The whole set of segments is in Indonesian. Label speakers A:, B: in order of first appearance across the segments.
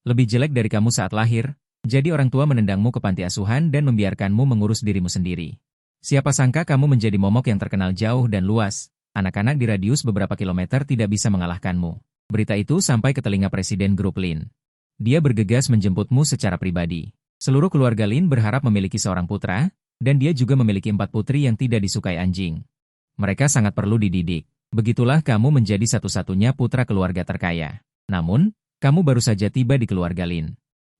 A: Lebih jelek dari kamu saat lahir, jadi orang tua menendangmu ke panti asuhan dan membiarkanmu mengurus dirimu sendiri. Siapa sangka kamu menjadi momok yang terkenal jauh dan luas, anak-anak di radius beberapa kilometer tidak bisa mengalahkanmu. Berita itu sampai ke telinga Presiden Grup Lin. Dia bergegas menjemputmu secara pribadi. Seluruh keluarga Lin berharap memiliki seorang putra, dan dia juga memiliki 4 putri yang tidak disukai anjing. Mereka sangat perlu dididik. Begitulah kamu menjadi satu-satunya putra keluarga terkaya. Namun, kamu baru saja tiba di keluarga Lin.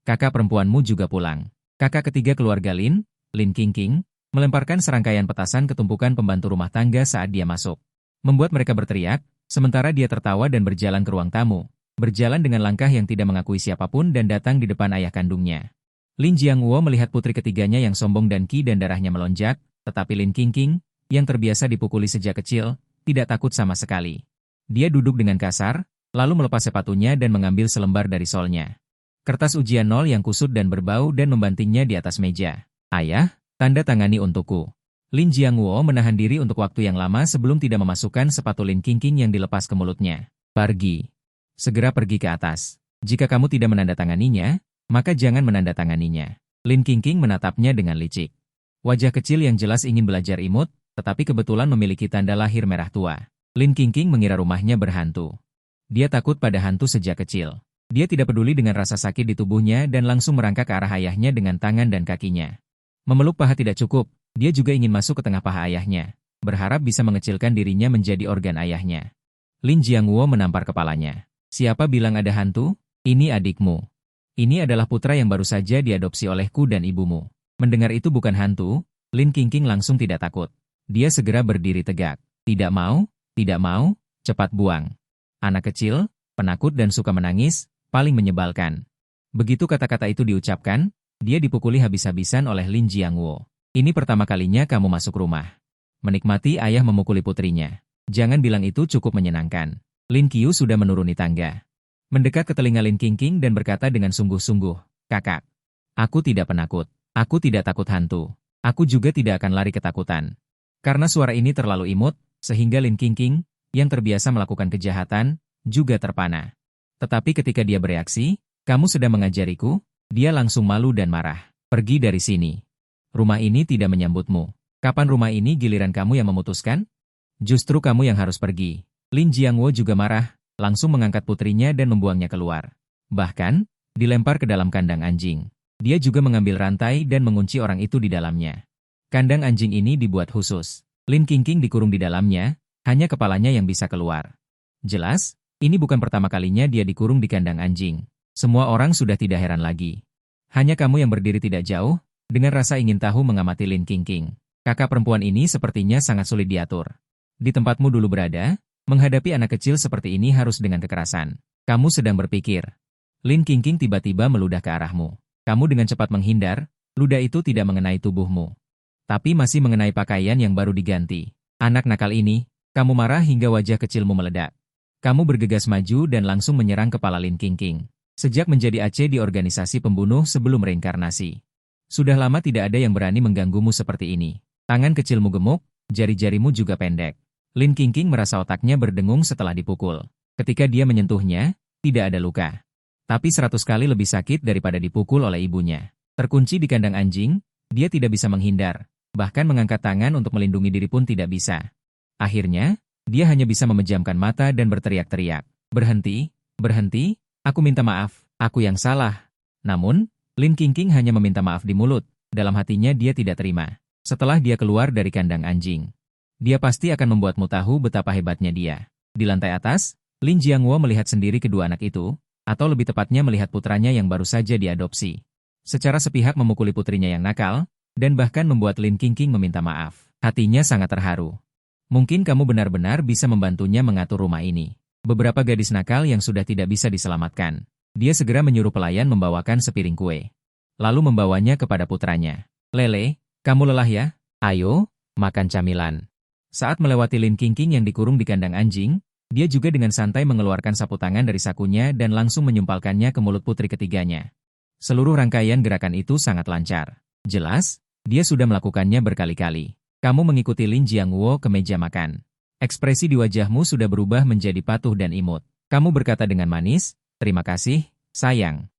A: Kakak perempuanmu juga pulang. Kakak ketiga keluarga Lin, Lin Qingqing, melemparkan serangkaian petasan ke tumpukan pembantu rumah tangga saat dia masuk. Membuat mereka berteriak, sementara dia tertawa dan berjalan ke ruang tamu. Berjalan dengan langkah yang tidak mengakui siapapun dan datang di depan ayah kandungnya. Lin Jiangwo melihat putri ketiganya yang sombong dan ki dan darahnya melonjak, tetapi Lin Qingqing, yang terbiasa dipukuli sejak kecil, tidak takut sama sekali. Dia duduk dengan kasar, lalu melepas sepatunya dan mengambil selembar dari solnya. Kertas ujian nol yang kusut dan berbau dan membantingnya di atas meja. Ayah, tanda tangani untukku. Lin Jiangwo menahan diri untuk waktu yang lama sebelum tidak memasukkan sepatu Lin Qingqing yang dilepas ke mulutnya. Pergi. Segera pergi ke atas. Jika kamu tidak menandatanganinya, maka jangan menandatanganinya. Lin Qingqing menatapnya dengan licik. Wajah kecil yang jelas ingin belajar imut, tetapi kebetulan memiliki tanda lahir merah tua. Lin Qingqing mengira rumahnya berhantu. Dia takut pada hantu sejak kecil. Dia tidak peduli dengan rasa sakit di tubuhnya dan langsung merangkak ke arah ayahnya dengan tangan dan kakinya. Memeluk paha tidak cukup, dia juga ingin masuk ke tengah paha ayahnya, berharap bisa mengecilkan dirinya menjadi organ ayahnya. Lin Jiangwo menampar kepalanya. Siapa bilang ada hantu? Ini adikmu. Ini adalah putra yang baru saja diadopsi olehku dan ibumu. Mendengar itu bukan hantu, Lin Qingqing langsung tidak takut. Dia segera berdiri tegak. Tidak mau, cepat buang. Anak kecil, penakut dan suka menangis, paling menyebalkan. Begitu kata-kata itu diucapkan, dia dipukuli habis-habisan oleh Lin Jiangwo. Ini pertama kalinya kamu masuk rumah. Menikmati ayah memukuli putrinya. Jangan bilang itu cukup menyenangkan. Lin Qiu sudah menuruni tangga. Mendekat ke telinga Lin Qingqing dan berkata dengan sungguh-sungguh, "Kakak, aku tidak penakut. Aku tidak takut hantu. Aku juga tidak akan lari ketakutan." Karena suara ini terlalu imut, sehingga Lin Qingqing, yang terbiasa melakukan kejahatan, juga terpana. Tetapi ketika dia bereaksi, "Kamu sedang mengajariku?" Dia langsung malu dan marah. "Pergi dari sini. Rumah ini tidak menyambutmu. Kapan rumah ini giliran kamu yang memutuskan? Justru kamu yang harus pergi." Lin Jiangwo juga marah, langsung mengangkat putrinya dan membuangnya keluar. Bahkan, dilempar ke dalam kandang anjing. Dia juga mengambil rantai dan mengunci orang itu di dalamnya. Kandang anjing ini dibuat khusus. Lin Qingqing dikurung di dalamnya, hanya kepalanya yang bisa keluar. Jelas, ini bukan pertama kalinya dia dikurung di kandang anjing. Semua orang sudah tidak heran lagi. Hanya kamu yang berdiri tidak jauh, dengan rasa ingin tahu mengamati Lin Qingqing. Kakak perempuan ini sepertinya sangat sulit diatur. Di tempatmu dulu berada, menghadapi anak kecil seperti ini harus dengan kekerasan. Kamu sedang berpikir. Lin Qingqing tiba-tiba meludah ke arahmu. Kamu dengan cepat menghindar, ludah itu tidak mengenai tubuhmu. Tapi masih mengenai pakaian yang baru diganti. Anak nakal ini, kamu marah hingga wajah kecilmu meledak. Kamu bergegas maju dan langsung menyerang kepala Lin Qingqing. Sejak menjadi AC di organisasi pembunuh sebelum reinkarnasi. Sudah lama tidak ada yang berani mengganggumu seperti ini. Tangan kecilmu gemuk, jari-jarimu juga pendek. Lin Qingqing merasa otaknya berdengung setelah dipukul. Ketika dia menyentuhnya, tidak ada luka. Tapi 100 kali lebih sakit daripada dipukul oleh ibunya. Terkunci di kandang anjing, dia tidak bisa menghindar. Bahkan mengangkat tangan untuk melindungi diri pun tidak bisa. Akhirnya, dia hanya bisa memejamkan mata dan berteriak-teriak. "Berhenti, berhenti, aku minta maaf, aku yang salah." Namun, Lin Qingqing hanya meminta maaf di mulut, dalam hatinya dia tidak terima. Setelah dia keluar dari kandang anjing, dia pasti akan membuatmu tahu betapa hebatnya dia. Di lantai atas, Lin Jiangwo melihat sendiri kedua anak itu, atau lebih tepatnya melihat putranya yang baru saja diadopsi. Secara sepihak memukuli putrinya yang nakal, dan bahkan membuat Lin Qingqing meminta maaf. Hatinya sangat terharu. "Mungkin kamu benar-benar bisa membantunya mengatur rumah ini." Beberapa gadis nakal yang sudah tidak bisa diselamatkan. Dia segera menyuruh pelayan membawakan sepiring kue. Lalu membawanya kepada putranya. "Lele, kamu lelah ya? Ayo, makan camilan." Saat melewati Lin Qingqing yang dikurung di kandang anjing, dia juga dengan santai mengeluarkan sapu tangan dari sakunya dan langsung menyumpalkannya ke mulut putri ketiganya. Seluruh rangkaian gerakan itu sangat lancar. Jelas, dia sudah melakukannya berkali-kali. Kamu mengikuti Lin Jiangwo ke meja makan. Ekspresi di wajahmu sudah berubah menjadi patuh dan imut. Kamu berkata dengan manis, "Terima kasih, sayang."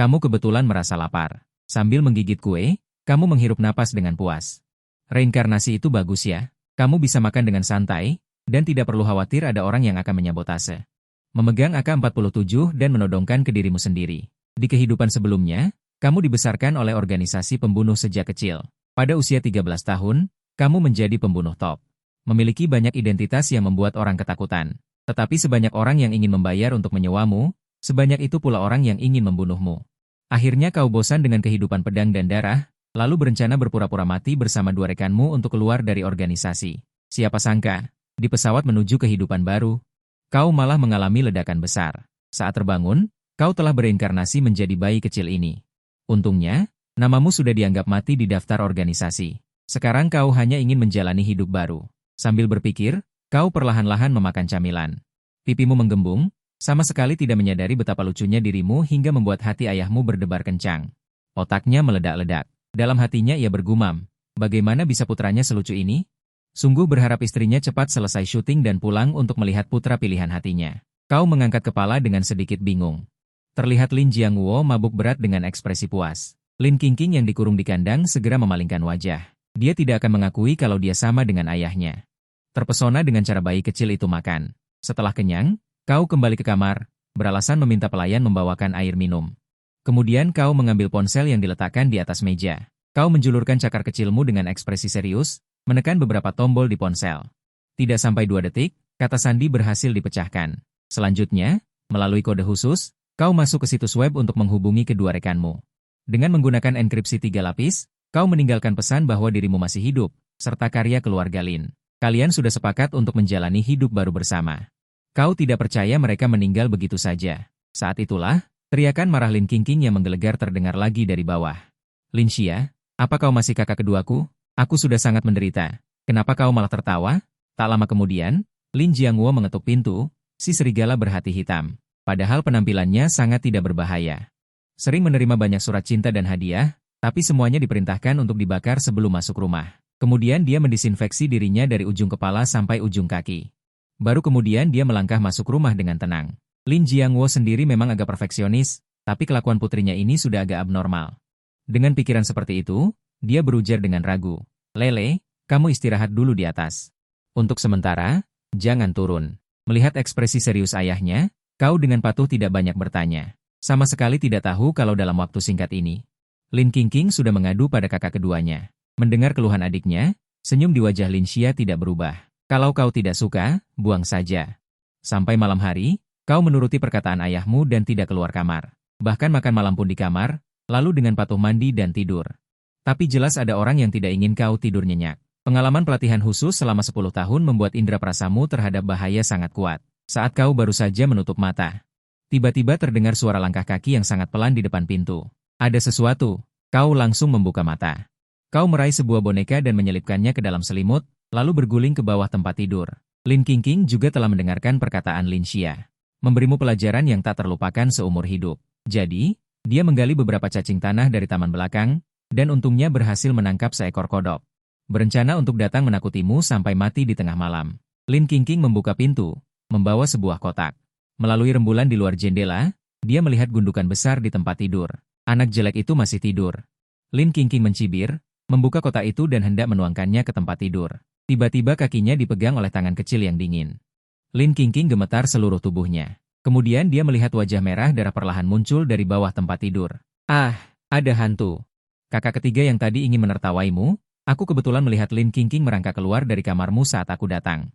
A: Kamu kebetulan merasa lapar. Sambil menggigit kue, kamu menghirup napas dengan puas. Reinkarnasi itu bagus ya. Kamu bisa makan dengan santai, dan tidak perlu khawatir ada orang yang akan menyabotase. Memegang AK-47 dan menodongkan ke dirimu sendiri. Di kehidupan sebelumnya, kamu dibesarkan oleh organisasi pembunuh sejak kecil. Pada usia 13 tahun, kamu menjadi pembunuh top. Memiliki banyak identitas yang membuat orang ketakutan. Tetapi sebanyak orang yang ingin membayar untuk menyewamu, sebanyak itu pula orang yang ingin membunuhmu. Akhirnya kau bosan dengan kehidupan pedang dan darah, lalu berencana berpura-pura mati bersama dua rekanmu untuk keluar dari organisasi. Siapa sangka, di pesawat menuju kehidupan baru, kau malah mengalami ledakan besar. Saat terbangun, kau telah bereinkarnasi menjadi bayi kecil ini. Untungnya, namamu sudah dianggap mati di daftar organisasi. Sekarang kau hanya ingin menjalani hidup baru. Sambil berpikir, kau perlahan-lahan memakan camilan. Pipimu menggembung, sama sekali tidak menyadari betapa lucunya dirimu hingga membuat hati ayahmu berdebar kencang. Otaknya meledak-ledak. Dalam hatinya ia bergumam, bagaimana bisa putranya selucu ini? Sungguh berharap istrinya cepat selesai syuting dan pulang untuk melihat putra pilihan hatinya. Kau mengangkat kepala dengan sedikit bingung. Terlihat Lin Jiangwo mabuk berat dengan ekspresi puas. Lin Qingqing yang dikurung di kandang segera memalingkan wajah. Dia tidak akan mengakui kalau dia sama dengan ayahnya. Terpesona dengan cara bayi kecil itu makan. Setelah kenyang, kau kembali ke kamar, beralasan meminta pelayan membawakan air minum. Kemudian kau mengambil ponsel yang diletakkan di atas meja. Kau menjulurkan cakar kecilmu dengan ekspresi serius, menekan beberapa tombol di ponsel. Tidak sampai 2 detik, kata sandi berhasil dipecahkan. Selanjutnya, melalui kode khusus, kau masuk ke situs web untuk menghubungi kedua rekanmu. Dengan menggunakan enkripsi 3 lapis, kau meninggalkan pesan bahwa dirimu masih hidup, serta karya keluarga Lin. Kalian sudah sepakat untuk menjalani hidup baru bersama. Kau tidak percaya mereka meninggal begitu saja. Saat itulah, teriakan marah Lin Qingqing yang menggelegar terdengar lagi dari bawah. Lin Xia, apa kau masih kakak keduaku? Aku sudah sangat menderita. Kenapa kau malah tertawa? Tak lama kemudian, Lin Jiangwo mengetuk pintu, si serigala berhati hitam. Padahal penampilannya sangat tidak berbahaya. Sering menerima banyak surat cinta dan hadiah, tapi semuanya diperintahkan untuk dibakar sebelum masuk rumah. Kemudian dia mendisinfeksi dirinya dari ujung kepala sampai ujung kaki. Baru kemudian dia melangkah masuk rumah dengan tenang. Lin Jiangwo sendiri memang agak perfeksionis, tapi kelakuan putrinya ini sudah agak abnormal. Dengan pikiran seperti itu, dia berujar dengan ragu. Lele, kamu istirahat dulu di atas. Untuk sementara, jangan turun. Melihat ekspresi serius ayahnya, kau dengan patuh tidak banyak bertanya. Sama sekali tidak tahu kalau dalam waktu singkat ini, Lin Qingqing sudah mengadu pada kakak keduanya. Mendengar keluhan adiknya, senyum di wajah Lin Xia tidak berubah. Kalau kau tidak suka, buang saja. Sampai malam hari, kau menuruti perkataan ayahmu dan tidak keluar kamar. Bahkan makan malam pun di kamar, lalu dengan patuh mandi dan tidur. Tapi jelas ada orang yang tidak ingin kau tidur nyenyak. Pengalaman pelatihan khusus selama 10 tahun membuat indera perasamu terhadap bahaya sangat kuat. Saat kau baru saja menutup mata, tiba-tiba terdengar suara langkah kaki yang sangat pelan di depan pintu. Ada sesuatu, kau langsung membuka mata. Kau meraih sebuah boneka dan menyelipkannya ke dalam selimut, lalu berguling ke bawah tempat tidur. Lin Qingqing juga telah mendengarkan perkataan Lin Xia. Memberimu pelajaran yang tak terlupakan seumur hidup. Jadi, dia menggali beberapa cacing tanah dari taman belakang, dan untungnya berhasil menangkap seekor kodok. Berencana untuk datang menakutimu sampai mati di tengah malam. Lin Qingqing membuka pintu, membawa sebuah kotak. Melalui rembulan di luar jendela, dia melihat gundukan besar di tempat tidur. Anak jelek itu masih tidur. Lin Qingqing mencibir, membuka kotak itu dan hendak menuangkannya ke tempat tidur. Tiba-tiba kakinya dipegang oleh tangan kecil yang dingin. Lin Qingqing gemetar seluruh tubuhnya. Kemudian dia melihat wajah merah darah perlahan muncul dari bawah tempat tidur. Ah, ada hantu. Kakak ketiga yang tadi ingin menertawaimu, aku kebetulan melihat Lin Qingqing merangkak keluar dari kamarmu saat aku datang.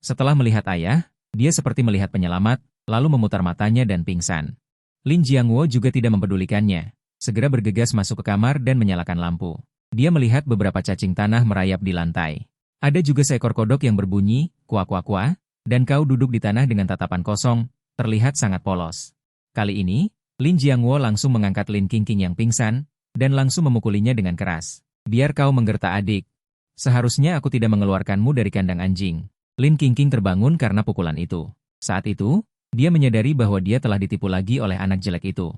A: Setelah melihat ayah, dia seperti melihat penyelamat, lalu memutar matanya dan pingsan. Lin Jiangwo juga tidak mempedulikannya, segera bergegas masuk ke kamar dan menyalakan lampu. Dia melihat beberapa cacing tanah merayap di lantai. Ada juga seekor kodok yang berbunyi, kuak-kuak-kuak, dan kau duduk di tanah dengan tatapan kosong, terlihat sangat polos. Kali ini, Lin Jiangwo langsung mengangkat Lin Qingqing yang pingsan, dan langsung memukulinya dengan keras. Biar kau menggertak adik. Seharusnya aku tidak mengeluarkanmu dari kandang anjing. Lin Qingqing terbangun karena pukulan itu. Saat itu, dia menyadari bahwa dia telah ditipu lagi oleh anak jelek itu.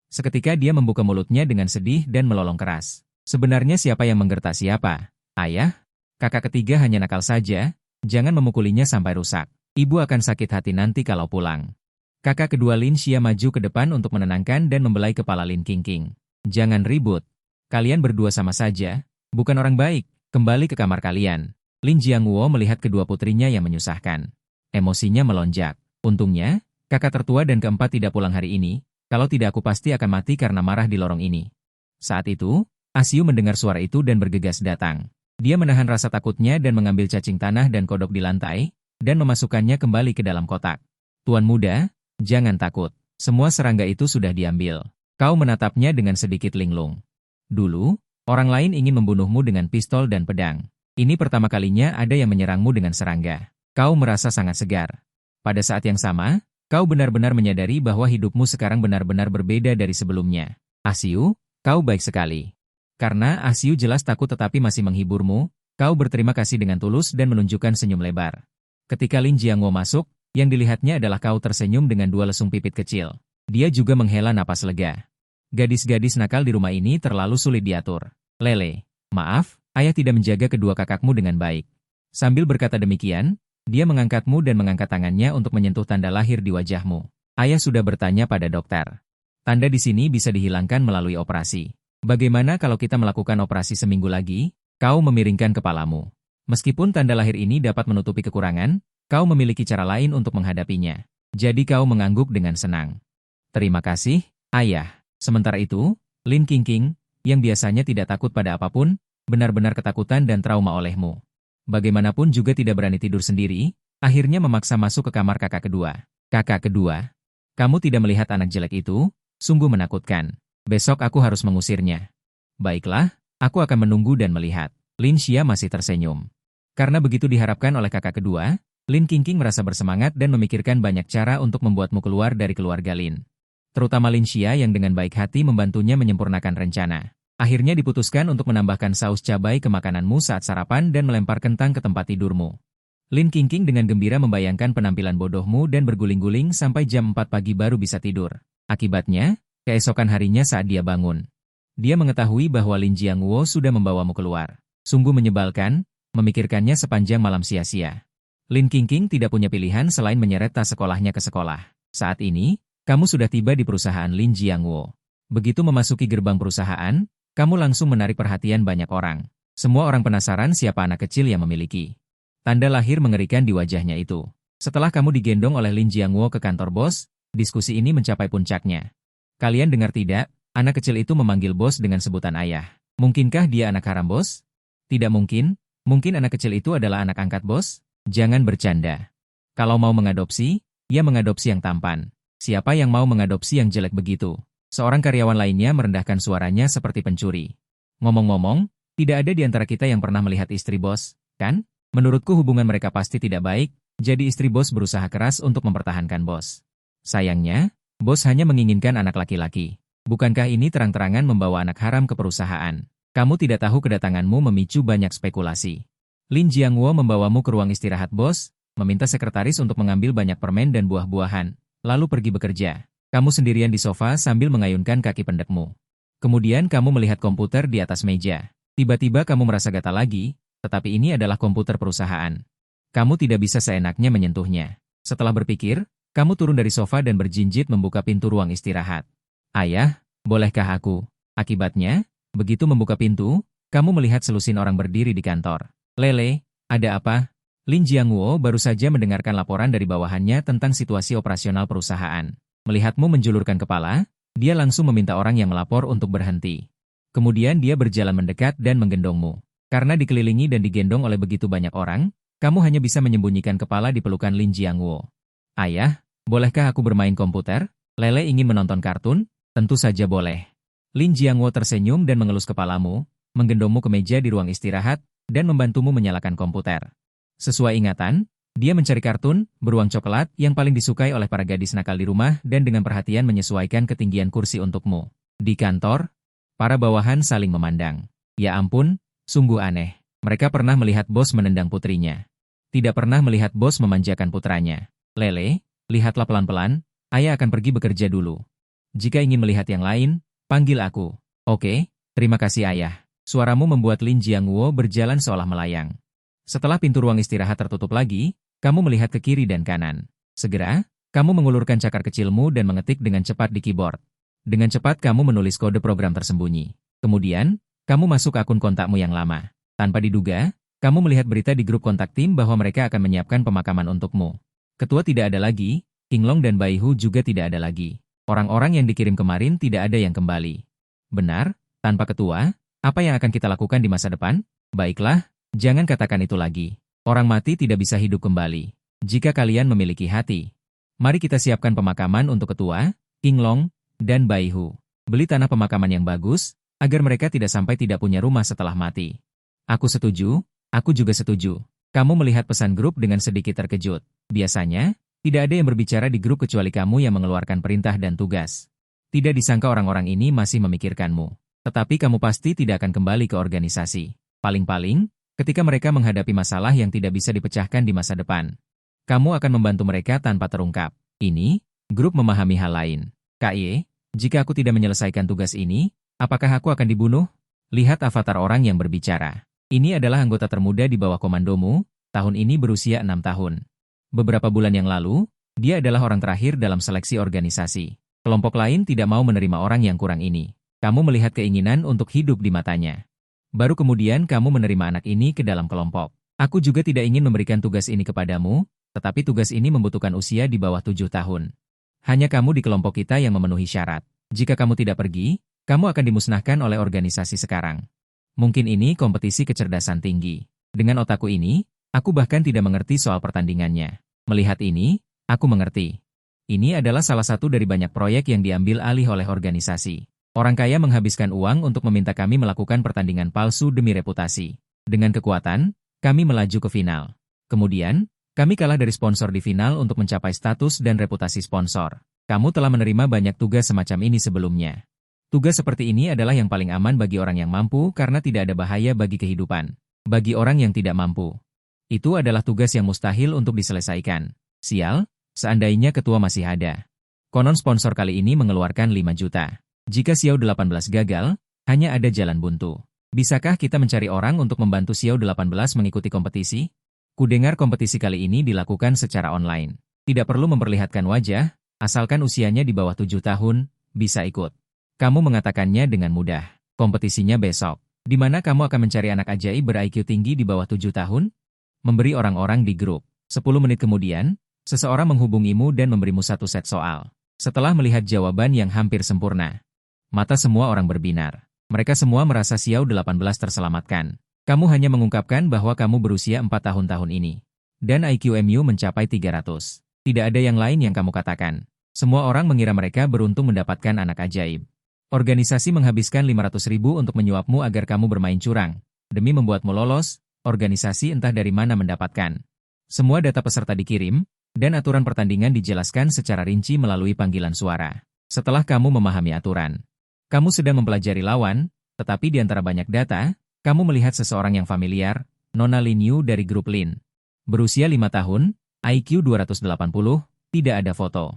A: Seketika dia membuka mulutnya dengan sedih dan melolong keras. Sebenarnya siapa yang menggertak siapa? Ayah? Kakak ketiga hanya nakal saja, jangan memukulinya sampai rusak. Ibu akan sakit hati nanti kalau pulang. Kakak kedua Lin Xia maju ke depan untuk menenangkan dan membelai kepala Lin Qingqing. Jangan ribut. Kalian berdua sama saja, bukan orang baik. Kembali ke kamar kalian. Lin Jiangwo melihat kedua putrinya yang menyusahkan. Emosinya melonjak. Untungnya, kakak tertua dan keempat tidak pulang hari ini. Kalau tidak aku pasti akan mati karena marah di lorong ini. Saat itu, Asiu mendengar suara itu dan bergegas datang. Dia menahan rasa takutnya dan mengambil cacing tanah dan kodok di lantai, dan memasukkannya kembali ke dalam kotak. Tuan muda, jangan takut. Semua serangga itu sudah diambil. Kau menatapnya dengan sedikit linglung. Dulu, orang lain ingin membunuhmu dengan pistol dan pedang. Ini pertama kalinya ada yang menyerangmu dengan serangga. Kau merasa sangat segar. Pada saat yang sama, kau benar-benar menyadari bahwa hidupmu sekarang benar-benar berbeda dari sebelumnya. Asiu, kau baik sekali. Karena Asiu jelas takut tetapi masih menghiburmu, kau berterima kasih dengan tulus dan menunjukkan senyum lebar. Ketika Lin Jiangwo masuk, yang dilihatnya adalah kau tersenyum dengan dua lesung pipit kecil. Dia juga menghela napas lega. Gadis-gadis nakal di rumah ini terlalu sulit diatur. Lele, maaf, ayah tidak menjaga kedua kakakmu dengan baik. Sambil berkata demikian, dia mengangkatmu dan mengangkat tangannya untuk menyentuh tanda lahir di wajahmu. Ayah sudah bertanya pada dokter. Tanda di sini bisa dihilangkan melalui operasi. Bagaimana kalau kita melakukan operasi seminggu lagi? Kau memiringkan kepalamu. Meskipun tanda lahir ini dapat menutupi kekurangan, kau memiliki cara lain untuk menghadapinya. Jadi kau mengangguk dengan senang. Terima kasih, ayah. Sementara itu, Lin Qingqing, yang biasanya tidak takut pada apapun, benar-benar ketakutan dan trauma olehmu. Bagaimanapun juga tidak berani tidur sendiri, akhirnya memaksa masuk ke kamar kakak kedua. Kakak kedua, kamu tidak melihat anak jelek itu? Sungguh menakutkan. Besok aku harus mengusirnya. Baiklah, aku akan menunggu dan melihat. Lin Xia masih tersenyum. Karena begitu diharapkan oleh kakak kedua, Lin Qingqing merasa bersemangat dan memikirkan banyak cara untuk membuatmu keluar dari keluarga Lin. Terutama Lin Xia yang dengan baik hati membantunya menyempurnakan rencana. Akhirnya diputuskan untuk menambahkan saus cabai ke makananmu saat sarapan dan melempar kentang ke tempat tidurmu. Lin Qingqing dengan gembira membayangkan penampilan bodohmu dan berguling-guling sampai jam 4 pagi baru bisa tidur. Akibatnya, keesokan harinya saat dia bangun, dia mengetahui bahwa Lin Jiangwo sudah membawamu keluar. Sungguh menyebalkan, memikirkannya sepanjang malam sia-sia. Lin Qingqing tidak punya pilihan selain menyeret tas sekolahnya ke sekolah. Saat ini, kamu sudah tiba di perusahaan Lin Jiangwo. Begitu memasuki gerbang perusahaan, kamu langsung menarik perhatian banyak orang. Semua orang penasaran siapa anak kecil yang memiliki. Tanda lahir mengerikan di wajahnya itu. Setelah kamu digendong oleh Lin Jiangwo ke kantor bos, diskusi ini mencapai puncaknya. Kalian dengar tidak, anak kecil itu memanggil bos dengan sebutan ayah. Mungkinkah dia anak haram bos? Tidak mungkin, mungkin anak kecil itu adalah anak angkat bos? Jangan bercanda. Kalau mau mengadopsi, ya mengadopsi yang tampan. Siapa yang mau mengadopsi yang jelek begitu? Seorang karyawan lainnya merendahkan suaranya seperti pencuri. Ngomong-ngomong, tidak ada di antara kita yang pernah melihat istri bos, kan? Menurutku hubungan mereka pasti tidak baik, jadi istri bos berusaha keras untuk mempertahankan bos. Sayangnya, bos hanya menginginkan anak laki-laki. Bukankah ini terang-terangan membawa anak haram ke perusahaan? Kamu tidak tahu kedatanganmu memicu banyak spekulasi. Lin Jiangwo membawamu ke ruang istirahat bos, meminta sekretaris untuk mengambil banyak permen dan buah-buahan. Lalu pergi bekerja. Kamu sendirian di sofa sambil mengayunkan kaki pendekmu. Kemudian kamu melihat komputer di atas meja. Tiba-tiba kamu merasa gatal lagi, tetapi ini adalah komputer perusahaan. Kamu tidak bisa seenaknya menyentuhnya. Setelah berpikir, kamu turun dari sofa dan berjinjit membuka pintu ruang istirahat. Ayah, bolehkah aku? Akibatnya, begitu membuka pintu, kamu melihat selusin orang berdiri di kantor. Lele, ada apa? Lin Jiangwo baru saja mendengarkan laporan dari bawahannya tentang situasi operasional perusahaan. Melihatmu menjulurkan kepala, dia langsung meminta orang yang melapor untuk berhenti. Kemudian dia berjalan mendekat dan menggendongmu. Karena dikelilingi dan digendong oleh begitu banyak orang, kamu hanya bisa menyembunyikan kepala di pelukan Lin Jiangwo. Ayah, bolehkah aku bermain komputer? Lele ingin menonton kartun? Tentu saja boleh. Lin Jiangwo tersenyum dan mengelus kepalamu, menggendongmu ke meja di ruang istirahat, dan membantumu menyalakan komputer. Sesuai ingatan, dia mencari kartun, beruang coklat yang paling disukai oleh para gadis nakal di rumah dan dengan perhatian menyesuaikan ketinggian kursi untukmu. Di kantor, para bawahan saling memandang. Ya ampun, sungguh aneh. Mereka pernah melihat bos menendang putrinya. Tidak pernah melihat bos memanjakan putranya. Lele, lihatlah pelan-pelan, ayah akan pergi bekerja dulu. Jika ingin melihat yang lain, panggil aku. Oke, terima kasih ayah. Suaramu membuat Lin Jiangwo berjalan seolah melayang. Setelah pintu ruang istirahat tertutup lagi, kamu melihat ke kiri dan kanan. Segera, Kamu mengulurkan cakar kecilmu dan mengetik dengan cepat di keyboard. Dengan cepat kamu menulis kode program tersembunyi. Kemudian, kamu masuk akun kontakmu yang lama. Tanpa diduga, kamu melihat berita di grup kontak tim bahwa mereka akan menyiapkan pemakaman untukmu. Ketua tidak ada lagi, Qinglong dan Baihu juga tidak ada lagi. Orang-orang yang dikirim kemarin tidak ada yang kembali. Benar, tanpa ketua, apa yang akan kita lakukan di masa depan? Baiklah, jangan katakan itu lagi. Orang mati tidak bisa hidup kembali. Jika kalian memiliki hati, mari kita siapkan pemakaman untuk ketua, Qinglong, dan Baihu. Beli tanah pemakaman yang bagus, agar mereka tidak sampai tidak punya rumah setelah mati. Aku setuju, aku juga setuju. Kamu melihat pesan grup dengan sedikit terkejut. Biasanya, tidak ada yang berbicara di grup kecuali kamu yang mengeluarkan perintah dan tugas. Tidak disangka orang-orang ini masih memikirkanmu. Tetapi kamu pasti tidak akan kembali ke organisasi. Paling-paling, ketika mereka menghadapi masalah yang tidak bisa dipecahkan di masa depan. Kamu akan membantu mereka tanpa terungkap. Ini, grup memahami hal lain. KY, jika aku tidak menyelesaikan tugas ini, apakah aku akan dibunuh? Lihat avatar orang yang berbicara. Ini adalah anggota termuda di bawah komandomu, tahun ini berusia 6 tahun. Beberapa bulan yang lalu, dia adalah orang terakhir dalam seleksi organisasi. Kelompok lain tidak mau menerima orang yang kurang ini. Kamu melihat keinginan untuk hidup di matanya. Baru kemudian kamu menerima anak ini ke dalam kelompok. Aku juga tidak ingin memberikan tugas ini kepadamu, tetapi tugas ini membutuhkan usia di bawah 7 tahun. Hanya kamu di kelompok kita yang memenuhi syarat. Jika kamu tidak pergi, kamu akan dimusnahkan oleh organisasi sekarang. Mungkin ini kompetisi kecerdasan tinggi. Dengan otakku ini, aku bahkan tidak mengerti soal pertandingannya. Melihat ini, aku mengerti. Ini adalah salah satu dari banyak proyek yang diambil alih oleh organisasi. Orang kaya menghabiskan uang untuk meminta kami melakukan pertandingan palsu demi reputasi. Dengan kekuatan, kami melaju ke final. Kemudian, kami kalah dari sponsor di final untuk mencapai status dan reputasi sponsor. Kamu telah menerima banyak tugas semacam ini sebelumnya. Tugas seperti ini adalah yang paling aman bagi orang yang mampu karena tidak ada bahaya bagi kehidupan. Bagi orang yang tidak mampu, itu adalah tugas yang mustahil untuk diselesaikan. Sial, seandainya ketua masih ada. Konon sponsor kali ini mengeluarkan 5 juta. Jika Xiao 18 gagal, hanya ada jalan buntu. Bisakah kita mencari orang untuk membantu Xiao 18 mengikuti kompetisi? Kudengar kompetisi kali ini dilakukan secara online. Tidak perlu memperlihatkan wajah, asalkan usianya di bawah 7 tahun, bisa ikut. Kamu mengatakannya dengan mudah. Kompetisinya besok. Di mana kamu akan mencari anak ajaib ber-IQ tinggi di bawah 7 tahun? Memberi orang-orang di grup. 10 menit kemudian, seseorang menghubungimu dan memberimu satu set soal. Setelah melihat jawaban yang hampir sempurna, mata semua orang berbinar. Mereka semua merasa Xiao 18 terselamatkan. Kamu hanya mengungkapkan bahwa kamu berusia 4 tahun ini. Dan IQ-MU mencapai 300. Tidak ada yang lain yang kamu katakan. Semua orang mengira mereka beruntung mendapatkan anak ajaib. Organisasi menghabiskan 500.000 untuk menyuapmu agar kamu bermain curang. Demi membuatmu lolos, organisasi entah dari mana mendapatkan. Semua data peserta dikirim, dan aturan pertandingan dijelaskan secara rinci melalui panggilan suara. Setelah kamu memahami aturan, kamu sedang mempelajari lawan, tetapi di antara banyak data, kamu melihat seseorang yang familiar, Nona Lin Yu dari grup Lin. Berusia 5 tahun, IQ 280, tidak ada foto.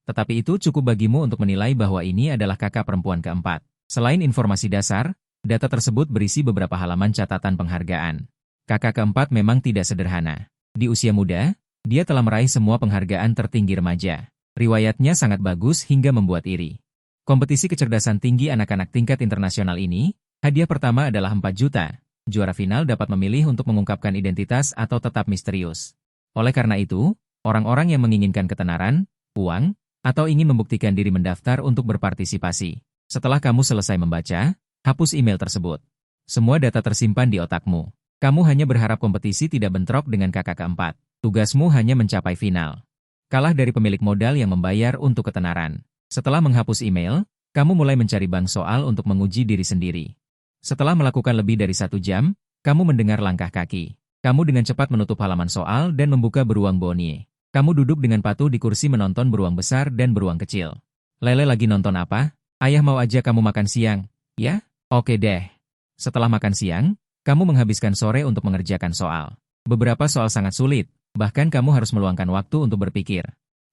A: Tetapi itu cukup bagimu untuk menilai bahwa ini adalah kakak perempuan keempat. Selain informasi dasar, data tersebut berisi beberapa halaman catatan penghargaan. Kakak keempat memang tidak sederhana. Di usia muda, dia telah meraih semua penghargaan tertinggi remaja. Riwayatnya sangat bagus hingga membuat iri. Kompetisi kecerdasan tinggi anak-anak tingkat internasional ini, hadiah pertama adalah 4 juta. Juara final dapat memilih untuk mengungkapkan identitas atau tetap misterius. Oleh karena itu, orang-orang yang menginginkan ketenaran, uang, atau ingin membuktikan diri mendaftar untuk berpartisipasi. Setelah kamu selesai membaca, hapus email tersebut. Semua data tersimpan di otakmu. Kamu hanya berharap kompetisi tidak bentrok dengan kakak keempat. Tugasmu hanya mencapai final. Kalah dari pemilik modal yang membayar untuk ketenaran. Setelah menghapus email, kamu mulai mencari bank soal untuk menguji diri sendiri. Setelah melakukan lebih dari 1 jam, kamu mendengar langkah kaki. Kamu dengan cepat menutup halaman soal dan membuka beruang Bonnie. Kamu duduk dengan patuh di kursi menonton beruang besar dan beruang kecil. Lele lagi nonton apa? Ayah mau aja kamu makan siang. Ya? Oke deh. Setelah makan siang, kamu menghabiskan sore untuk mengerjakan soal. Beberapa soal sangat sulit, bahkan kamu harus meluangkan waktu untuk berpikir.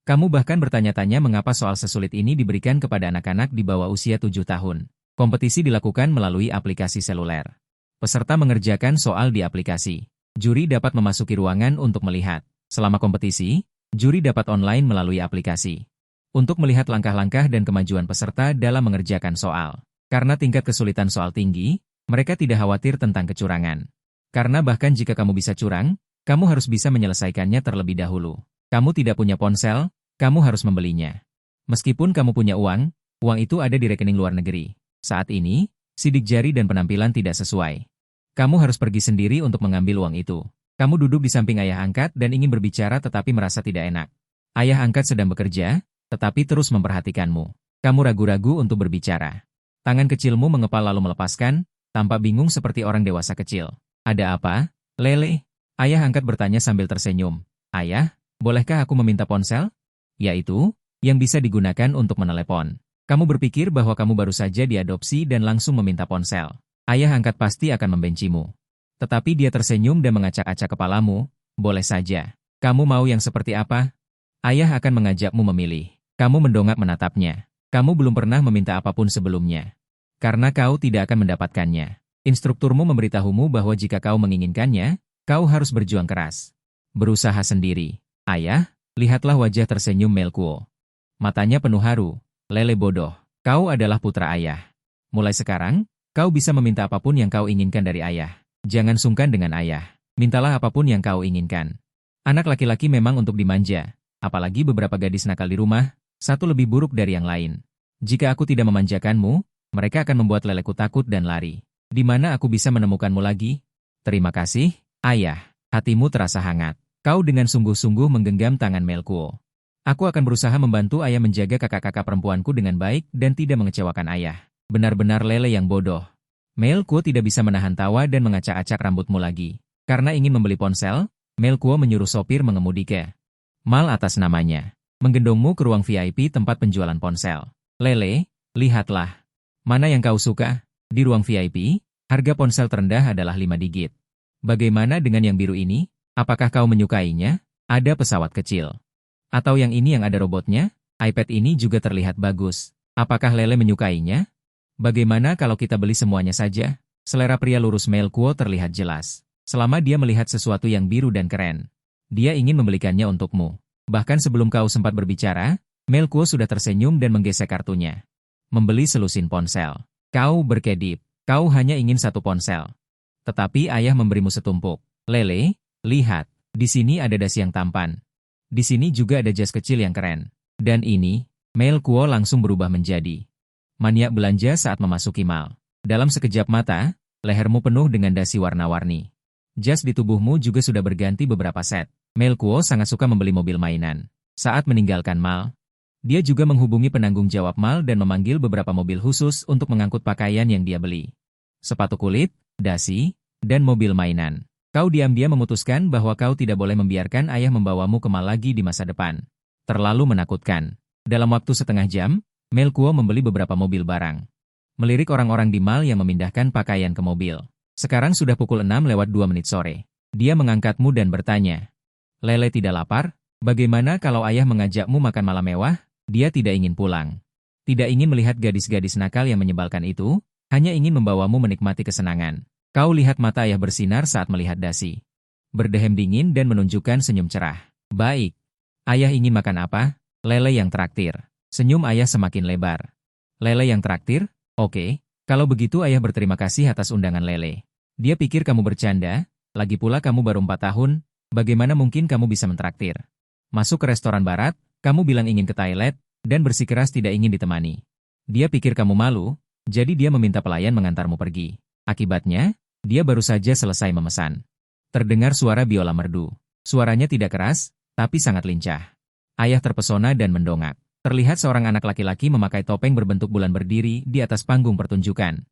A: Kamu bahkan bertanya-tanya mengapa soal sesulit ini diberikan kepada anak-anak di bawah usia 7 tahun. Kompetisi dilakukan melalui aplikasi seluler. Peserta mengerjakan soal di aplikasi. Juri dapat memasuki ruangan untuk melihat. Selama kompetisi, Juri dapat online melalui aplikasi. Untuk melihat langkah-langkah dan kemajuan peserta dalam mengerjakan soal. Karena tingkat kesulitan soal tinggi, mereka tidak khawatir tentang kecurangan. Karena bahkan jika kamu bisa curang, kamu harus bisa menyelesaikannya terlebih dahulu. Kamu tidak punya ponsel, kamu harus membelinya. Meskipun kamu punya uang, uang itu ada di rekening luar negeri. Saat ini, sidik jari dan penampilan tidak sesuai. Kamu harus pergi sendiri untuk mengambil uang itu. Kamu duduk di samping ayah angkat dan ingin berbicara tetapi merasa tidak enak. Ayah angkat sedang bekerja, tetapi terus memperhatikanmu. Kamu ragu-ragu untuk berbicara. Tangan kecilmu mengepal lalu melepaskan, tampak bingung seperti orang dewasa kecil. Ada apa, Lele? Ayah angkat bertanya sambil tersenyum. Ayah, bolehkah aku meminta ponsel? Yaitu, yang bisa digunakan untuk menelepon. Kamu berpikir bahwa kamu baru saja diadopsi dan langsung meminta ponsel. Ayah angkat pasti akan membencimu. Tetapi dia tersenyum dan mengacak-acak kepalamu. Boleh saja. Kamu mau yang seperti apa? Ayah akan mengajakmu memilih. Kamu mendongak menatapnya. Kamu belum pernah meminta apapun sebelumnya. Karena kau tidak akan mendapatkannya. Instrukturmu memberitahumu bahwa jika kau menginginkannya, kau harus berjuang keras. Berusaha sendiri. Ayah, lihatlah wajah tersenyum Melkuo. Matanya penuh haru. Lele bodoh. Kau adalah putra ayah. Mulai sekarang, kau bisa meminta apapun yang kau inginkan dari ayah. Jangan sungkan dengan ayah. Mintalah apapun yang kau inginkan. Anak laki-laki memang untuk dimanja. Apalagi beberapa gadis nakal di rumah, satu lebih buruk dari yang lain. Jika aku tidak memanjakanmu, mereka akan membuat leleku takut dan lari. Di mana aku bisa menemukanmu lagi? Terima kasih, ayah. Hatimu terasa hangat. Kau dengan sungguh-sungguh menggenggam tangan Melkuo. Aku akan berusaha membantu ayah menjaga kakak-kakak perempuanku dengan baik dan tidak mengecewakan ayah. Benar-benar Lele yang bodoh. Melkuo tidak bisa menahan tawa dan mengacak-acak rambutmu lagi. Karena ingin membeli ponsel, Melkuo menyuruh sopir mengemudi ke Mal atas namanya. Menggendongmu ke ruang VIP tempat penjualan ponsel. Lele, lihatlah. Mana yang kau suka? Di ruang VIP, harga ponsel terendah adalah 5 digit. Bagaimana dengan yang biru ini? Apakah kau menyukainya? Ada pesawat kecil. Atau yang ini yang ada robotnya? iPad ini juga terlihat bagus. Apakah Lele menyukainya? Bagaimana kalau kita beli semuanya saja? Selera pria lurus Melkuo terlihat jelas. Selama dia melihat sesuatu yang biru dan keren, dia ingin membelikannya untukmu. Bahkan sebelum kau sempat berbicara, Melkuo sudah tersenyum dan menggesek kartunya. Membeli selusin ponsel. Kau berkedip. Kau hanya ingin satu ponsel. Tetapi ayah memberimu setumpuk. Lele, lihat. Di sini ada dasi yang tampan. Di sini juga ada jas kecil yang keren. Dan ini, Melkuo langsung berubah menjadi maniak belanja saat memasuki mal. Dalam sekejap mata, lehermu penuh dengan dasi warna-warni. Jas di tubuhmu juga sudah berganti beberapa set. Melkuo sangat suka membeli mobil mainan. Saat meninggalkan mal, dia juga menghubungi penanggung jawab mal dan memanggil beberapa mobil khusus untuk mengangkut pakaian yang dia beli. Sepatu kulit, dasi, dan mobil mainan. Kau diam-diam memutuskan bahwa kau tidak boleh membiarkan ayah membawamu ke mal lagi di masa depan. Terlalu menakutkan. Dalam waktu setengah jam, Melkuo membeli beberapa mobil barang. Melirik orang-orang di mal yang memindahkan pakaian ke mobil. Sekarang sudah pukul 6:02 sore. Dia mengangkatmu dan bertanya, Lele tidak lapar? Bagaimana kalau ayah mengajakmu makan malam mewah? Dia tidak ingin pulang. Tidak ingin melihat gadis-gadis nakal yang menyebalkan itu, hanya ingin membawamu menikmati kesenangan. Kau lihat mata ayah bersinar saat melihat dasi. Berdehem dingin dan menunjukkan senyum cerah. Baik. Ayah ingin makan apa? Lele yang traktir. Senyum ayah semakin lebar. Lele yang traktir? Oke. Kalau begitu ayah berterima kasih atas undangan Lele. Dia pikir kamu bercanda, lagi pula kamu baru 4 tahun, bagaimana mungkin kamu bisa mentraktir? Masuk ke restoran barat, kamu bilang ingin ke toilet, dan bersikeras tidak ingin ditemani. Dia pikir kamu malu, jadi dia meminta pelayan mengantarmu pergi. Akibatnya, dia baru saja selesai memesan. Terdengar suara biola merdu. Suaranya tidak keras, tapi sangat lincah. Ayah terpesona dan mendongak. Terlihat seorang anak laki-laki memakai topeng berbentuk bulan berdiri di atas panggung pertunjukan.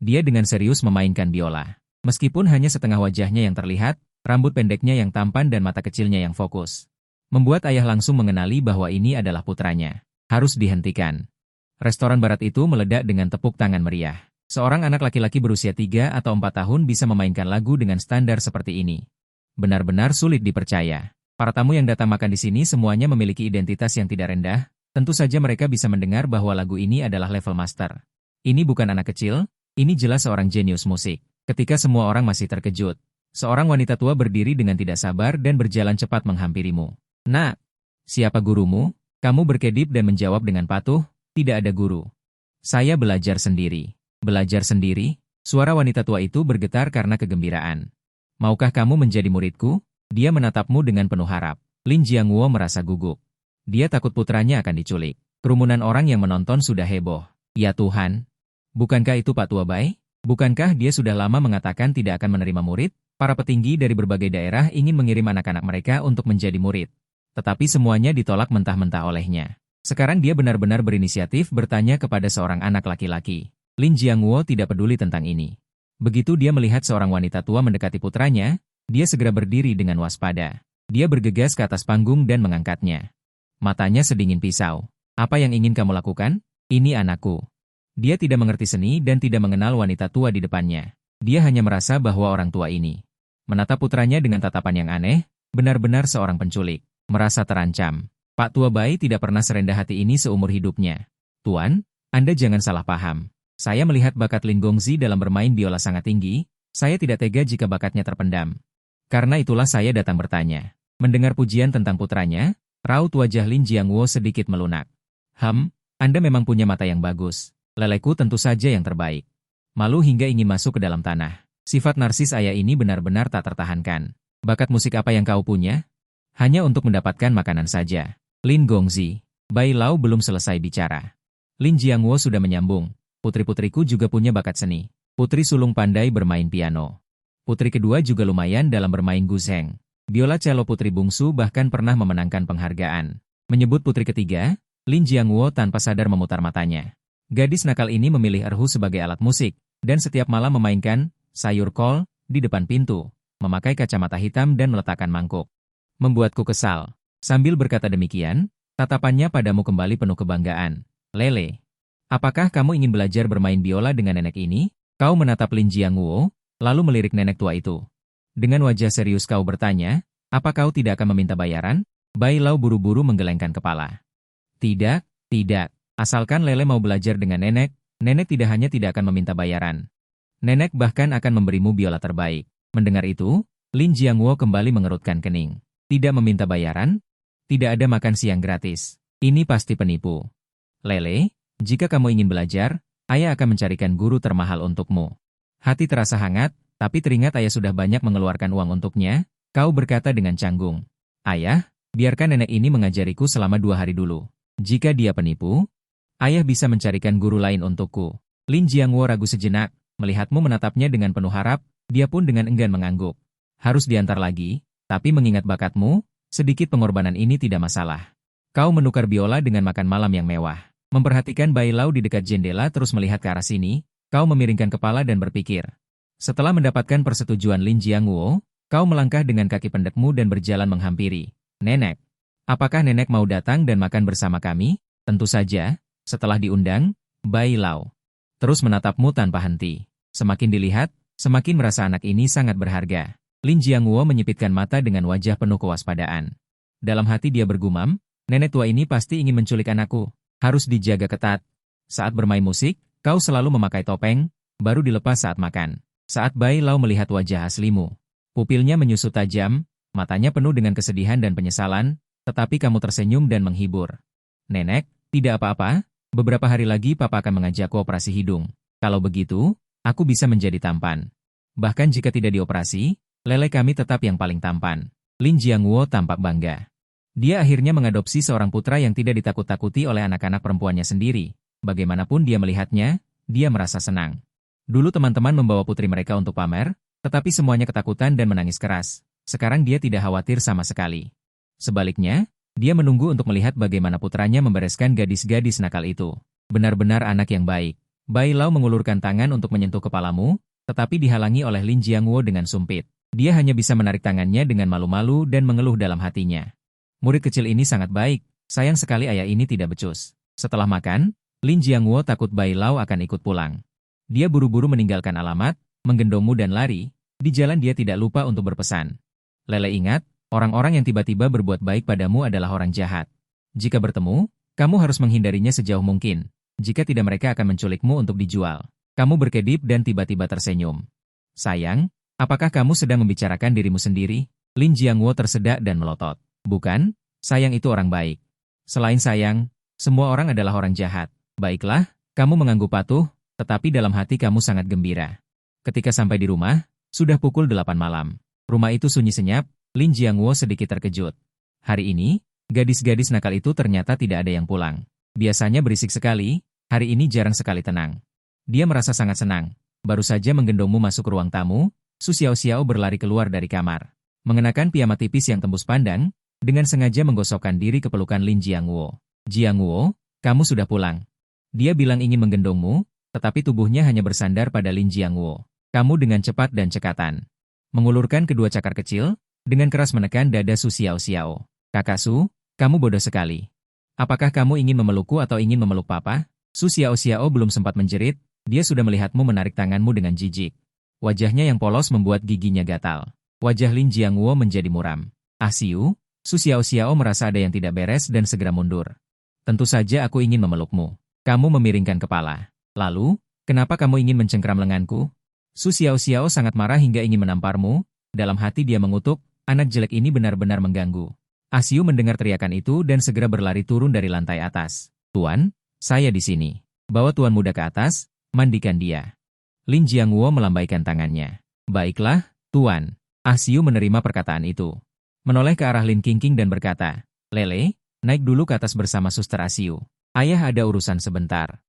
A: Dia dengan serius memainkan biola. Meskipun hanya setengah wajahnya yang terlihat, rambut pendeknya yang tampan dan mata kecilnya yang fokus membuat ayah langsung mengenali bahwa ini adalah putranya. Harus dihentikan. Restoran barat itu meledak dengan tepuk tangan meriah. Seorang anak laki-laki berusia 3 atau 4 tahun bisa memainkan lagu dengan standar seperti ini. Benar-benar sulit dipercaya. Para tamu yang datang makan di sini semuanya memiliki identitas yang tidak rendah. Tentu saja mereka bisa mendengar bahwa lagu ini adalah level master. Ini bukan anak kecil, ini jelas seorang jenius musik. Ketika semua orang masih terkejut, seorang wanita tua berdiri dengan tidak sabar dan berjalan cepat menghampirimu. Nak, Siapa gurumu? Kamu berkedip dan menjawab dengan patuh, tidak ada guru. Saya belajar sendiri. Belajar sendiri? Suara wanita tua itu bergetar karena kegembiraan. Maukah kamu menjadi muridku? Dia menatapmu dengan penuh harap. Lin Jiangwo merasa gugup. Dia takut putranya akan diculik. Kerumunan orang yang menonton sudah heboh. Ya Tuhan! Bukankah itu Pak Tua Bai? Bukankah dia sudah lama mengatakan tidak akan menerima murid? Para petinggi dari berbagai daerah ingin mengirim anak-anak mereka untuk menjadi murid. Tetapi semuanya ditolak mentah-mentah olehnya. Sekarang dia benar-benar berinisiatif bertanya kepada seorang anak laki-laki. Lin Jiangwo tidak peduli tentang ini. Begitu dia melihat seorang wanita tua mendekati putranya, dia segera berdiri dengan waspada. Dia bergegas ke atas panggung dan mengangkatnya. Matanya sedingin pisau. Apa yang ingin kamu lakukan? Ini anakku. Dia tidak mengerti seni dan tidak mengenal wanita tua di depannya. Dia hanya merasa bahwa orang tua ini menatap putranya dengan tatapan yang aneh, benar-benar seorang penculik. Merasa terancam. Pak Tua Bai tidak pernah serendah hati ini seumur hidupnya. Tuan, Anda jangan salah paham. Saya melihat bakat Lin Gongzi dalam bermain biola sangat tinggi, saya tidak tega jika bakatnya terpendam. Karena itulah saya datang bertanya. Mendengar pujian tentang putranya, raut wajah Lin Jiangwo sedikit melunak. Anda memang punya mata yang bagus. Leleku tentu saja yang terbaik. Malu hingga ingin masuk ke dalam tanah. Sifat narsis ayah ini benar-benar tak tertahankan. Bakat musik apa yang kau punya? Hanya untuk mendapatkan makanan saja. Lin Gongzi. Bai Lao belum selesai bicara. Lin Jiangwo sudah menyambung. Putri-putriku juga punya bakat seni. Putri sulung pandai bermain piano. Putri kedua juga lumayan dalam bermain guzheng. Biola cello putri bungsu bahkan pernah memenangkan penghargaan. Menyebut putri ketiga, Lin Jiangwo tanpa sadar memutar matanya. Gadis nakal ini memilih erhu sebagai alat musik, dan setiap malam memainkan sayur kol di depan pintu, memakai kacamata hitam dan meletakkan mangkuk. Membuatku kesal. Sambil berkata demikian, tatapannya padamu kembali penuh kebanggaan. Lele, apakah kamu ingin belajar bermain biola dengan nenek ini? Kau menatap Lin Jiangwo, lalu melirik nenek tua itu. Dengan wajah serius kau bertanya, apa kau tidak akan meminta bayaran? Bai Lao buru-buru menggelengkan kepala. Tidak, tidak. Asalkan Lele mau belajar dengan nenek, nenek tidak hanya tidak akan meminta bayaran. Nenek bahkan akan memberimu biola terbaik. Mendengar itu, Lin Jiangwo kembali mengerutkan kening. Tidak meminta bayaran? Tidak ada makan siang gratis. Ini pasti penipu. Lele, jika kamu ingin belajar, ayah akan mencarikan guru termahal untukmu. Hati terasa hangat, tapi teringat ayah sudah banyak mengeluarkan uang untuknya, kau berkata dengan canggung. Ayah, biarkan nenek ini mengajariku selama 2 hari dulu. Jika dia penipu, ayah bisa mencarikan guru lain untukku. Lin Jiangwo ragu sejenak, melihatmu menatapnya dengan penuh harap, dia pun dengan enggan mengangguk. Harus diantar lagi, tapi mengingat bakatmu, sedikit pengorbanan ini tidak masalah. Kau menukar biola dengan makan malam yang mewah. Memperhatikan Bai Lao di dekat jendela terus melihat ke arah sini, kau memiringkan kepala dan berpikir. Setelah mendapatkan persetujuan Lin Jiangwo, kau melangkah dengan kaki pendekmu dan berjalan menghampiri. Nenek, apakah nenek mau datang dan makan bersama kami? Tentu saja. Setelah diundang, Bai Lao terus menatapmu tanpa henti. Semakin dilihat, semakin merasa anak ini sangat berharga. Lin Jiangwo menyipitkan mata dengan wajah penuh kewaspadaan. Dalam hati dia bergumam, nenek tua ini pasti ingin menculik anakku. Harus dijaga ketat. Saat bermain musik, kau selalu memakai topeng, baru dilepas saat makan. Saat Bai Lao melihat wajah aslimu, pupilnya menyusut tajam, matanya penuh dengan kesedihan dan penyesalan, tetapi kamu tersenyum dan menghibur. Nenek, tidak apa-apa. Beberapa hari lagi papa akan mengajakku operasi hidung. Kalau begitu, aku bisa menjadi tampan. Bahkan jika tidak dioperasi, lele kami tetap yang paling tampan. Lin Jiangwo tampak bangga. Dia akhirnya mengadopsi seorang putra yang tidak ditakut-takuti oleh anak-anak perempuannya sendiri. Bagaimanapun dia melihatnya, dia merasa senang. Dulu teman-teman membawa putri mereka untuk pamer, tetapi semuanya ketakutan dan menangis keras. Sekarang dia tidak khawatir sama sekali. Sebaliknya, dia menunggu untuk melihat bagaimana putranya membereskan gadis-gadis nakal itu. Benar-benar anak yang baik. Bai Lao mengulurkan tangan untuk menyentuh kepalamu, tetapi dihalangi oleh Lin Jiangwo dengan sumpit. Dia hanya bisa menarik tangannya dengan malu-malu dan mengeluh dalam hatinya. Murid kecil ini sangat baik, sayang sekali ayah ini tidak becus. Setelah makan, Lin Jiangwo takut Bai Lao akan ikut pulang. Dia buru-buru meninggalkan alamat, menggendongmu dan lari. Di jalan dia tidak lupa untuk berpesan. Lele ingat, orang-orang yang tiba-tiba berbuat baik padamu adalah orang jahat. Jika bertemu, kamu harus menghindarinya sejauh mungkin. Jika tidak mereka akan menculikmu untuk dijual. Kamu berkedip dan tiba-tiba tersenyum. Sayang, apakah kamu sedang membicarakan dirimu sendiri? Lin Jiangwo tersedak dan melotot. Bukan, Sayang itu orang baik. Selain sayang, semua orang adalah orang jahat. Baiklah, kamu mengangguk patuh, tetapi dalam hati kamu sangat gembira. Ketika sampai di rumah, sudah pukul 8 malam. Rumah itu sunyi senyap, Lin Jiangwo sedikit terkejut. Hari ini, gadis-gadis nakal itu ternyata tidak ada yang pulang. Biasanya berisik sekali, hari ini jarang sekali tenang. Dia merasa sangat senang. Baru saja menggendongmu masuk ke ruang tamu, Su Xiao-xiao berlari keluar dari kamar. Mengenakan piyama tipis yang tembus pandang, dengan sengaja menggosokkan diri ke pelukan Lin Jiangwo. Jiangwo, kamu sudah pulang. Dia bilang ingin menggendongmu, tetapi tubuhnya hanya bersandar pada Lin Jiangwo. Kamu dengan cepat dan cekatan mengulurkan kedua cakar kecil, dengan keras menekan dada Su Xiao-xiao. Kakak Su, kamu bodoh sekali. Apakah kamu ingin memelukku atau ingin memeluk papa? Su Xiao-xiao belum sempat menjerit, dia sudah melihatmu menarik tanganmu dengan jijik. Wajahnya yang polos membuat giginya gatal. Wajah Lin Jiangwo menjadi muram. Ah Siu, Su Xiao-xiao merasa ada yang tidak beres dan segera mundur. Tentu saja aku ingin memelukmu. Kamu memiringkan kepala. Lalu, kenapa kamu ingin mencengkram lenganku? Su Xiao-xiao sangat marah hingga ingin menamparmu. Dalam hati dia mengutuk, anak jelek ini benar-benar mengganggu. Ah Siu mendengar teriakan itu dan segera berlari turun dari lantai atas. Tuan, saya di sini. Bawa tuan muda ke atas, mandikan dia. Lin Jiangwo melambaikan tangannya. Baiklah, tuan. Ah Siu menerima perkataan itu. Menoleh ke arah Lin Qingqing dan berkata, Lele, naik dulu ke atas bersama Suster Ah Siu. Ayah ada urusan sebentar.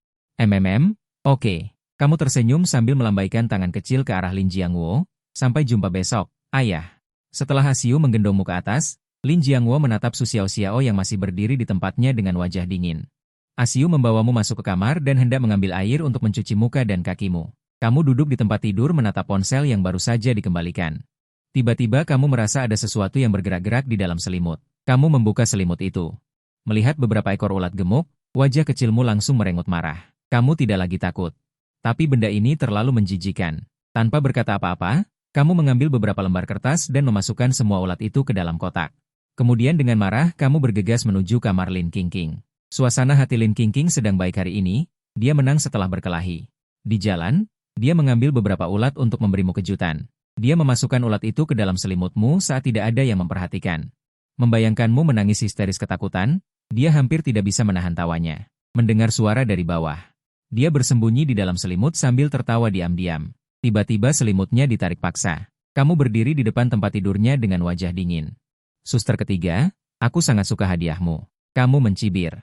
A: Oke. Kamu tersenyum sambil melambaikan tangan kecil ke arah Lin Jiangwo. Sampai jumpa besok, ayah. Setelah Ah Siu menggendongmu ke atas, Lin Jiangwo menatap Su Xiao-xiao yang masih berdiri di tempatnya dengan wajah dingin. Ah Siu membawamu masuk ke kamar dan hendak mengambil air untuk mencuci muka dan kakimu. Kamu duduk di tempat tidur menatap ponsel yang baru saja dikembalikan. Tiba-tiba kamu merasa ada sesuatu yang bergerak-gerak di dalam selimut. Kamu membuka selimut itu. Melihat beberapa ekor ulat gemuk, wajah kecilmu langsung merengut marah. Kamu tidak lagi takut. Tapi benda ini terlalu menjijikan. Tanpa berkata apa-apa, kamu mengambil beberapa lembar kertas dan memasukkan semua ulat itu ke dalam kotak. Kemudian dengan marah, kamu bergegas menuju kamar Lin Qingqing. Suasana hati Lin Qingqing sedang baik hari ini, dia menang setelah berkelahi. Di jalan, dia mengambil beberapa ulat untuk memberimu kejutan. Dia memasukkan ulat itu ke dalam selimutmu saat tidak ada yang memperhatikan. Membayangkanmu menangis histeris ketakutan, dia hampir tidak bisa menahan tawanya. Mendengar suara dari bawah. Dia bersembunyi di dalam selimut sambil tertawa diam-diam. Tiba-tiba selimutnya ditarik paksa. Kamu berdiri di depan tempat tidurnya dengan wajah dingin. Suster ketiga, aku sangat suka hadiahmu. Kamu mencibir.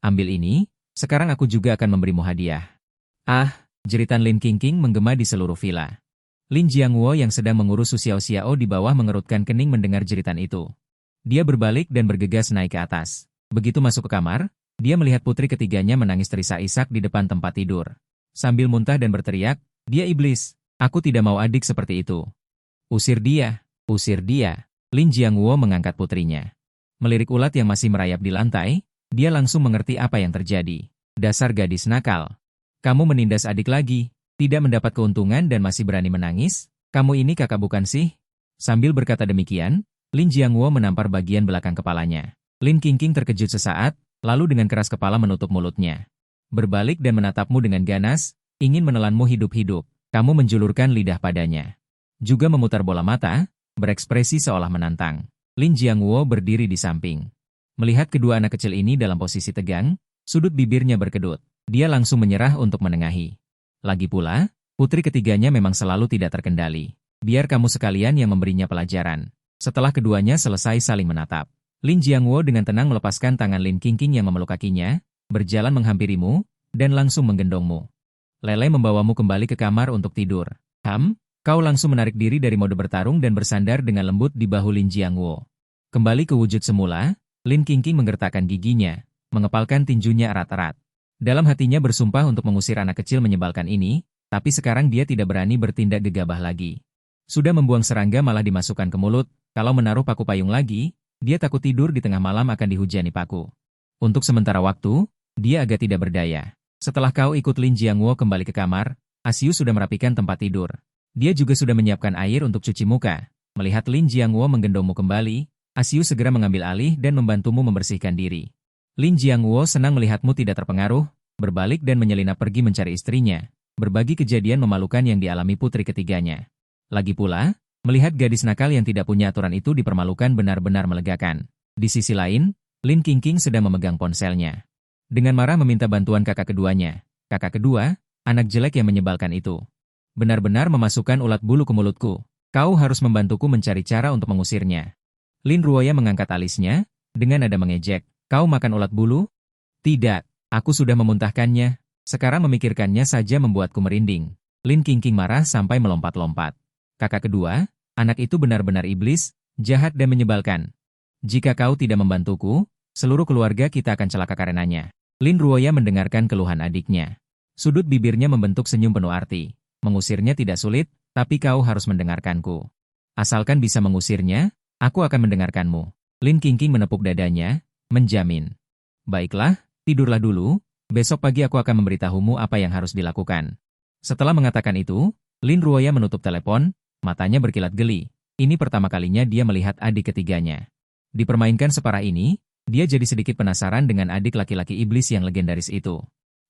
A: Ambil ini, sekarang aku juga akan memberimu hadiah. Ah, jeritan Lin Qingqing menggema di seluruh villa. Lin Jiangwo yang sedang mengurus Su Xiao-xiao di bawah mengerutkan kening mendengar jeritan itu. Dia berbalik dan bergegas naik ke atas. Begitu masuk ke kamar, dia melihat putri ketiganya menangis terisak-isak di depan tempat tidur. Sambil muntah dan berteriak, dia iblis, aku tidak mau adik seperti itu. Usir dia, usir dia. Lin Jiangwo mengangkat putrinya. Melirik ulat yang masih merayap di lantai, dia langsung mengerti apa yang terjadi. Dasar gadis nakal. Kamu menindas adik lagi. Tidak mendapat keuntungan dan masih berani menangis? Kamu ini kakak bukan sih? Sambil berkata demikian, Lin Jiangwo menampar bagian belakang kepalanya. Lin Qingqing terkejut sesaat, lalu dengan keras kepala menutup mulutnya. Berbalik dan menatapmu dengan ganas, ingin menelanmu hidup-hidup. Kamu menjulurkan lidah padanya. Juga memutar bola mata, berekspresi seolah menantang. Lin Jiangwo berdiri di samping. Melihat kedua anak kecil ini dalam posisi tegang, sudut bibirnya berkedut. Dia langsung menyerah untuk menengahi. Lagi pula, putri ketiganya memang selalu tidak terkendali. Biar kamu sekalian yang memberinya pelajaran. Setelah keduanya selesai saling menatap, Lin Jiangwo dengan tenang melepaskan tangan Lin Qingqing yang memeluk kakinya, berjalan menghampirimu, dan langsung menggendongmu. Lele membawamu kembali ke kamar untuk tidur. Kau langsung menarik diri dari mode bertarung dan bersandar dengan lembut di bahu Lin Jiangwo. Kembali ke wujud semula, Lin Qingqing menggertakkan giginya, mengepalkan tinjunya erat-erat. Dalam hatinya bersumpah untuk mengusir anak kecil menyebalkan ini, tapi sekarang dia tidak berani bertindak gegabah lagi. Sudah membuang serangga malah dimasukkan ke mulut, kalau menaruh paku payung lagi, dia takut tidur di tengah malam akan dihujani paku. Untuk sementara waktu, dia agak tidak berdaya. Setelah kau ikut Lin Jiangwo kembali ke kamar, Ah Siu sudah merapikan tempat tidur. Dia juga sudah menyiapkan air untuk cuci muka. Melihat Lin Jiangwo menggendongmu kembali, Ah Siu segera mengambil alih dan membantumu membersihkan diri. Lin Jiangwo senang melihatmu tidak terpengaruh, berbalik dan menyelinap pergi mencari istrinya. Berbagi kejadian memalukan yang dialami putri ketiganya. Lagi pula, melihat gadis nakal yang tidak punya aturan itu dipermalukan benar-benar melegakan. Di sisi lain, Lin Qingqing sedang memegang ponselnya. Dengan marah meminta bantuan kakak keduanya. Kakak kedua, anak jelek yang menyebalkan itu. Benar-benar memasukkan ulat bulu ke mulutku. Kau harus membantuku mencari cara untuk mengusirnya. Lin Ruoya mengangkat alisnya, dengan nada mengejek. Kau makan ulat bulu? Tidak, aku sudah memuntahkannya. Sekarang memikirkannya saja membuatku merinding. Lin Qingqing marah sampai melompat-lompat. Kakak kedua, anak itu benar-benar iblis, jahat dan menyebalkan. Jika kau tidak membantuku, seluruh keluarga kita akan celaka karenanya. Lin Ruoya mendengarkan keluhan adiknya. Sudut bibirnya membentuk senyum penuh arti. Mengusirnya tidak sulit, tapi kau harus mendengarkanku. Asalkan bisa mengusirnya, aku akan mendengarkanmu. Lin Qingqing menepuk dadanya, menjamin. Baiklah, tidurlah dulu, besok pagi aku akan memberitahumu apa yang harus dilakukan. Setelah mengatakan itu, Lin Ruoya menutup telepon, matanya berkilat geli. Ini pertama kalinya dia melihat adik ketiganya. Dipermainkan separah ini, dia jadi sedikit penasaran dengan adik laki-laki iblis yang legendaris itu.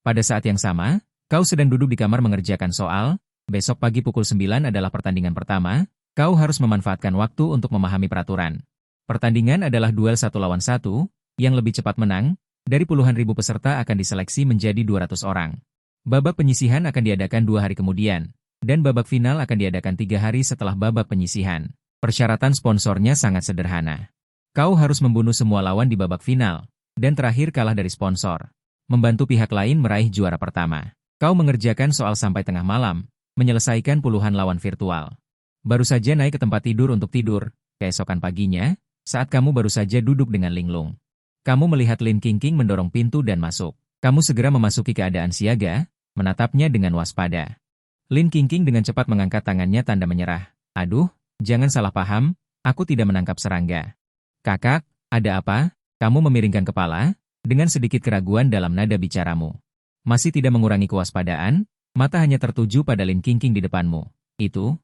A: Pada saat yang sama, kau sedang duduk di kamar mengerjakan soal, besok pagi pukul 9 adalah pertandingan pertama, kau harus memanfaatkan waktu untuk memahami peraturan. Pertandingan adalah duel 1 lawan 1, yang lebih cepat menang, dari puluhan ribu peserta akan diseleksi menjadi 200 orang. Babak penyisihan akan diadakan 2 hari kemudian, dan babak final akan diadakan 3 hari setelah babak penyisihan. Persyaratan sponsornya sangat sederhana. Kau harus membunuh semua lawan di babak final, dan terakhir kalah dari sponsor. Membantu pihak lain meraih juara pertama. Kau mengerjakan soal sampai tengah malam, menyelesaikan puluhan lawan virtual. Baru saja naik ke tempat tidur untuk tidur, keesokan paginya, saat kamu baru saja duduk dengan linglung. Kamu melihat Lin Qingqing mendorong pintu dan masuk. Kamu segera memasuki keadaan siaga, menatapnya dengan waspada. Lin Qingqing dengan cepat mengangkat tangannya tanda menyerah. Aduh, jangan salah paham, aku tidak menangkap serangga. Kakak, ada apa? Kamu memiringkan kepala, dengan sedikit keraguan dalam nada bicaramu. Masih tidak mengurangi kewaspadaan, mata hanya tertuju pada Lin Qingqing di depanmu. Itu?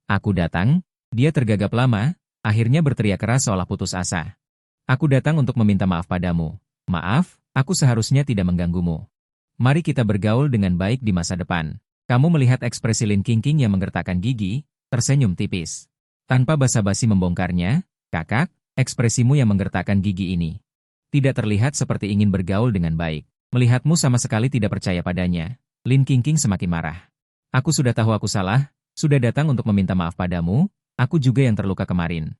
A: Aku datang, dia tergagap lama, akhirnya berteriak keras seolah putus asa. Aku datang untuk meminta maaf padamu. Maaf, aku seharusnya tidak mengganggumu. Mari kita bergaul dengan baik di masa depan. Kamu melihat ekspresi Lin Qingqing yang menggertakkan gigi, tersenyum tipis. Tanpa basa-basi membongkarnya, kakak, ekspresimu yang menggertakkan gigi ini tidak terlihat seperti ingin bergaul dengan baik. Melihatmu sama sekali tidak percaya padanya, Lin Qingqing semakin marah. Aku sudah tahu aku salah, sudah datang untuk meminta maaf padamu, aku juga yang terluka kemarin.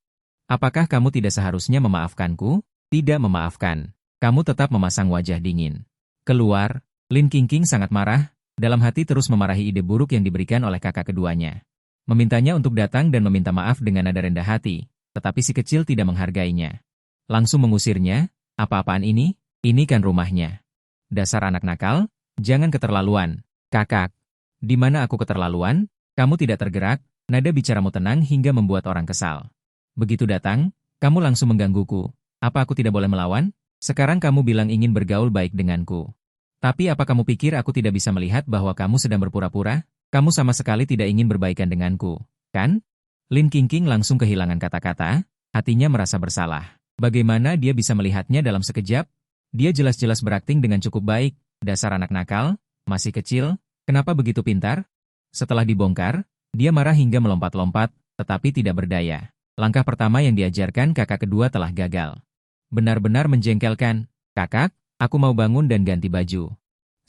A: Apakah kamu tidak seharusnya memaafkanku? Tidak memaafkan. Kamu tetap memasang wajah dingin. Keluar, Lin Qingqing sangat marah, dalam hati terus memarahi ide buruk yang diberikan oleh kakak keduanya. Memintanya untuk datang dan meminta maaf dengan nada rendah hati. Tetapi si kecil tidak menghargainya. Langsung mengusirnya, apa-apaan ini? Ini kan rumahnya. Dasar anak nakal, jangan keterlaluan. Kakak, di mana aku keterlaluan? Kamu tidak tergerak, nada bicaramu tenang hingga membuat orang kesal. Begitu datang, kamu langsung menggangguku. Apa aku tidak boleh melawan? Sekarang kamu bilang ingin bergaul baik denganku. Tapi apa kamu pikir aku tidak bisa melihat bahwa kamu sedang berpura-pura? Kamu sama sekali tidak ingin berbaikan denganku, kan? Lin Qingqing langsung kehilangan kata-kata, hatinya merasa bersalah. Bagaimana dia bisa melihatnya dalam sekejap? Dia jelas-jelas berakting dengan cukup baik, dasar anak nakal, masih kecil, kenapa begitu pintar? Setelah dibongkar, dia marah hingga melompat-lompat, tetapi tidak berdaya. Langkah pertama yang diajarkan kakak kedua telah gagal. Benar-benar menjengkelkan. Kakak, aku mau bangun dan ganti baju.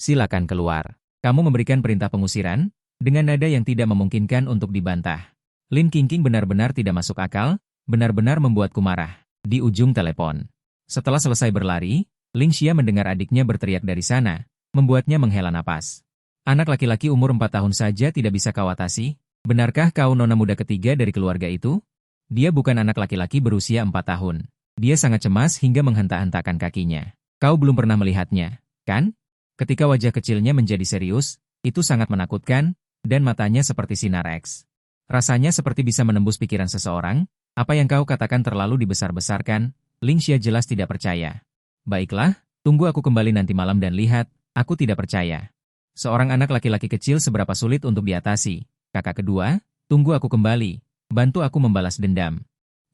A: Silakan keluar. Kamu memberikan perintah pengusiran, dengan nada yang tidak memungkinkan untuk dibantah. Lin Qingqing benar-benar tidak masuk akal, benar-benar membuatku marah. Di ujung telepon. Setelah selesai berlari, Ling Xia mendengar adiknya berteriak dari sana, membuatnya menghela napas. Anak laki-laki umur 4 tahun saja tidak bisa kau atasi? Benarkah kau nona muda ketiga dari keluarga itu? Dia bukan anak laki-laki berusia 4 tahun. Dia sangat cemas hingga menghentak-hentakan kakinya. Kau belum pernah melihatnya, kan? Ketika wajah kecilnya menjadi serius, itu sangat menakutkan, dan matanya seperti sinar X. Rasanya seperti bisa menembus pikiran seseorang. Apa yang kau katakan terlalu dibesar-besarkan. Ling Xia jelas tidak percaya. Baiklah, tunggu aku kembali nanti malam dan lihat, aku tidak percaya. Seorang anak laki-laki kecil seberapa sulit untuk diatasi. Kakak kedua, tunggu aku kembali, bantu aku membalas dendam.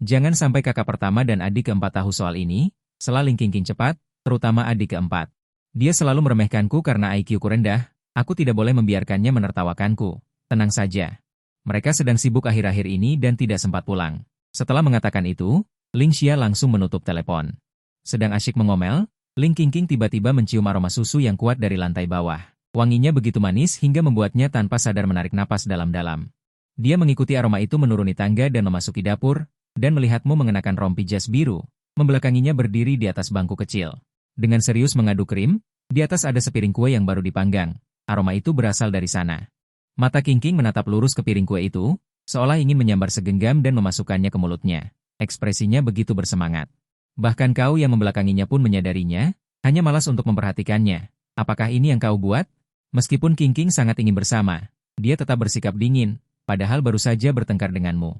A: Jangan sampai kakak pertama dan adik keempat tahu soal ini, sela Lin Qingqing cepat, terutama adik keempat. Dia selalu meremehkanku karena IQ-ku rendah, aku tidak boleh membiarkannya menertawakanku. Tenang saja. Mereka sedang sibuk akhir-akhir ini dan tidak sempat pulang. Setelah mengatakan itu, Ling Xia langsung menutup telepon. Sedang asyik mengomel, Ling Qingqing tiba-tiba mencium aroma susu yang kuat dari lantai bawah. Wanginya begitu manis hingga membuatnya tanpa sadar menarik napas dalam-dalam. Dia mengikuti aroma itu menuruni tangga dan memasuki dapur, dan melihatmu mengenakan rompi jas biru, membelakanginya berdiri di atas bangku kecil. Dengan serius mengaduk krim, di atas ada sepiring kue yang baru dipanggang. Aroma itu berasal dari sana. Mata Qingqing menatap lurus ke piring kue itu, seolah ingin menyambar segenggam dan memasukkannya ke mulutnya. Ekspresinya begitu bersemangat. Bahkan kau yang membelakanginya pun menyadarinya, hanya malas untuk memperhatikannya. Apakah ini yang kau buat? Meskipun Qingqing sangat ingin bersama, dia tetap bersikap dingin, padahal baru saja bertengkar denganmu.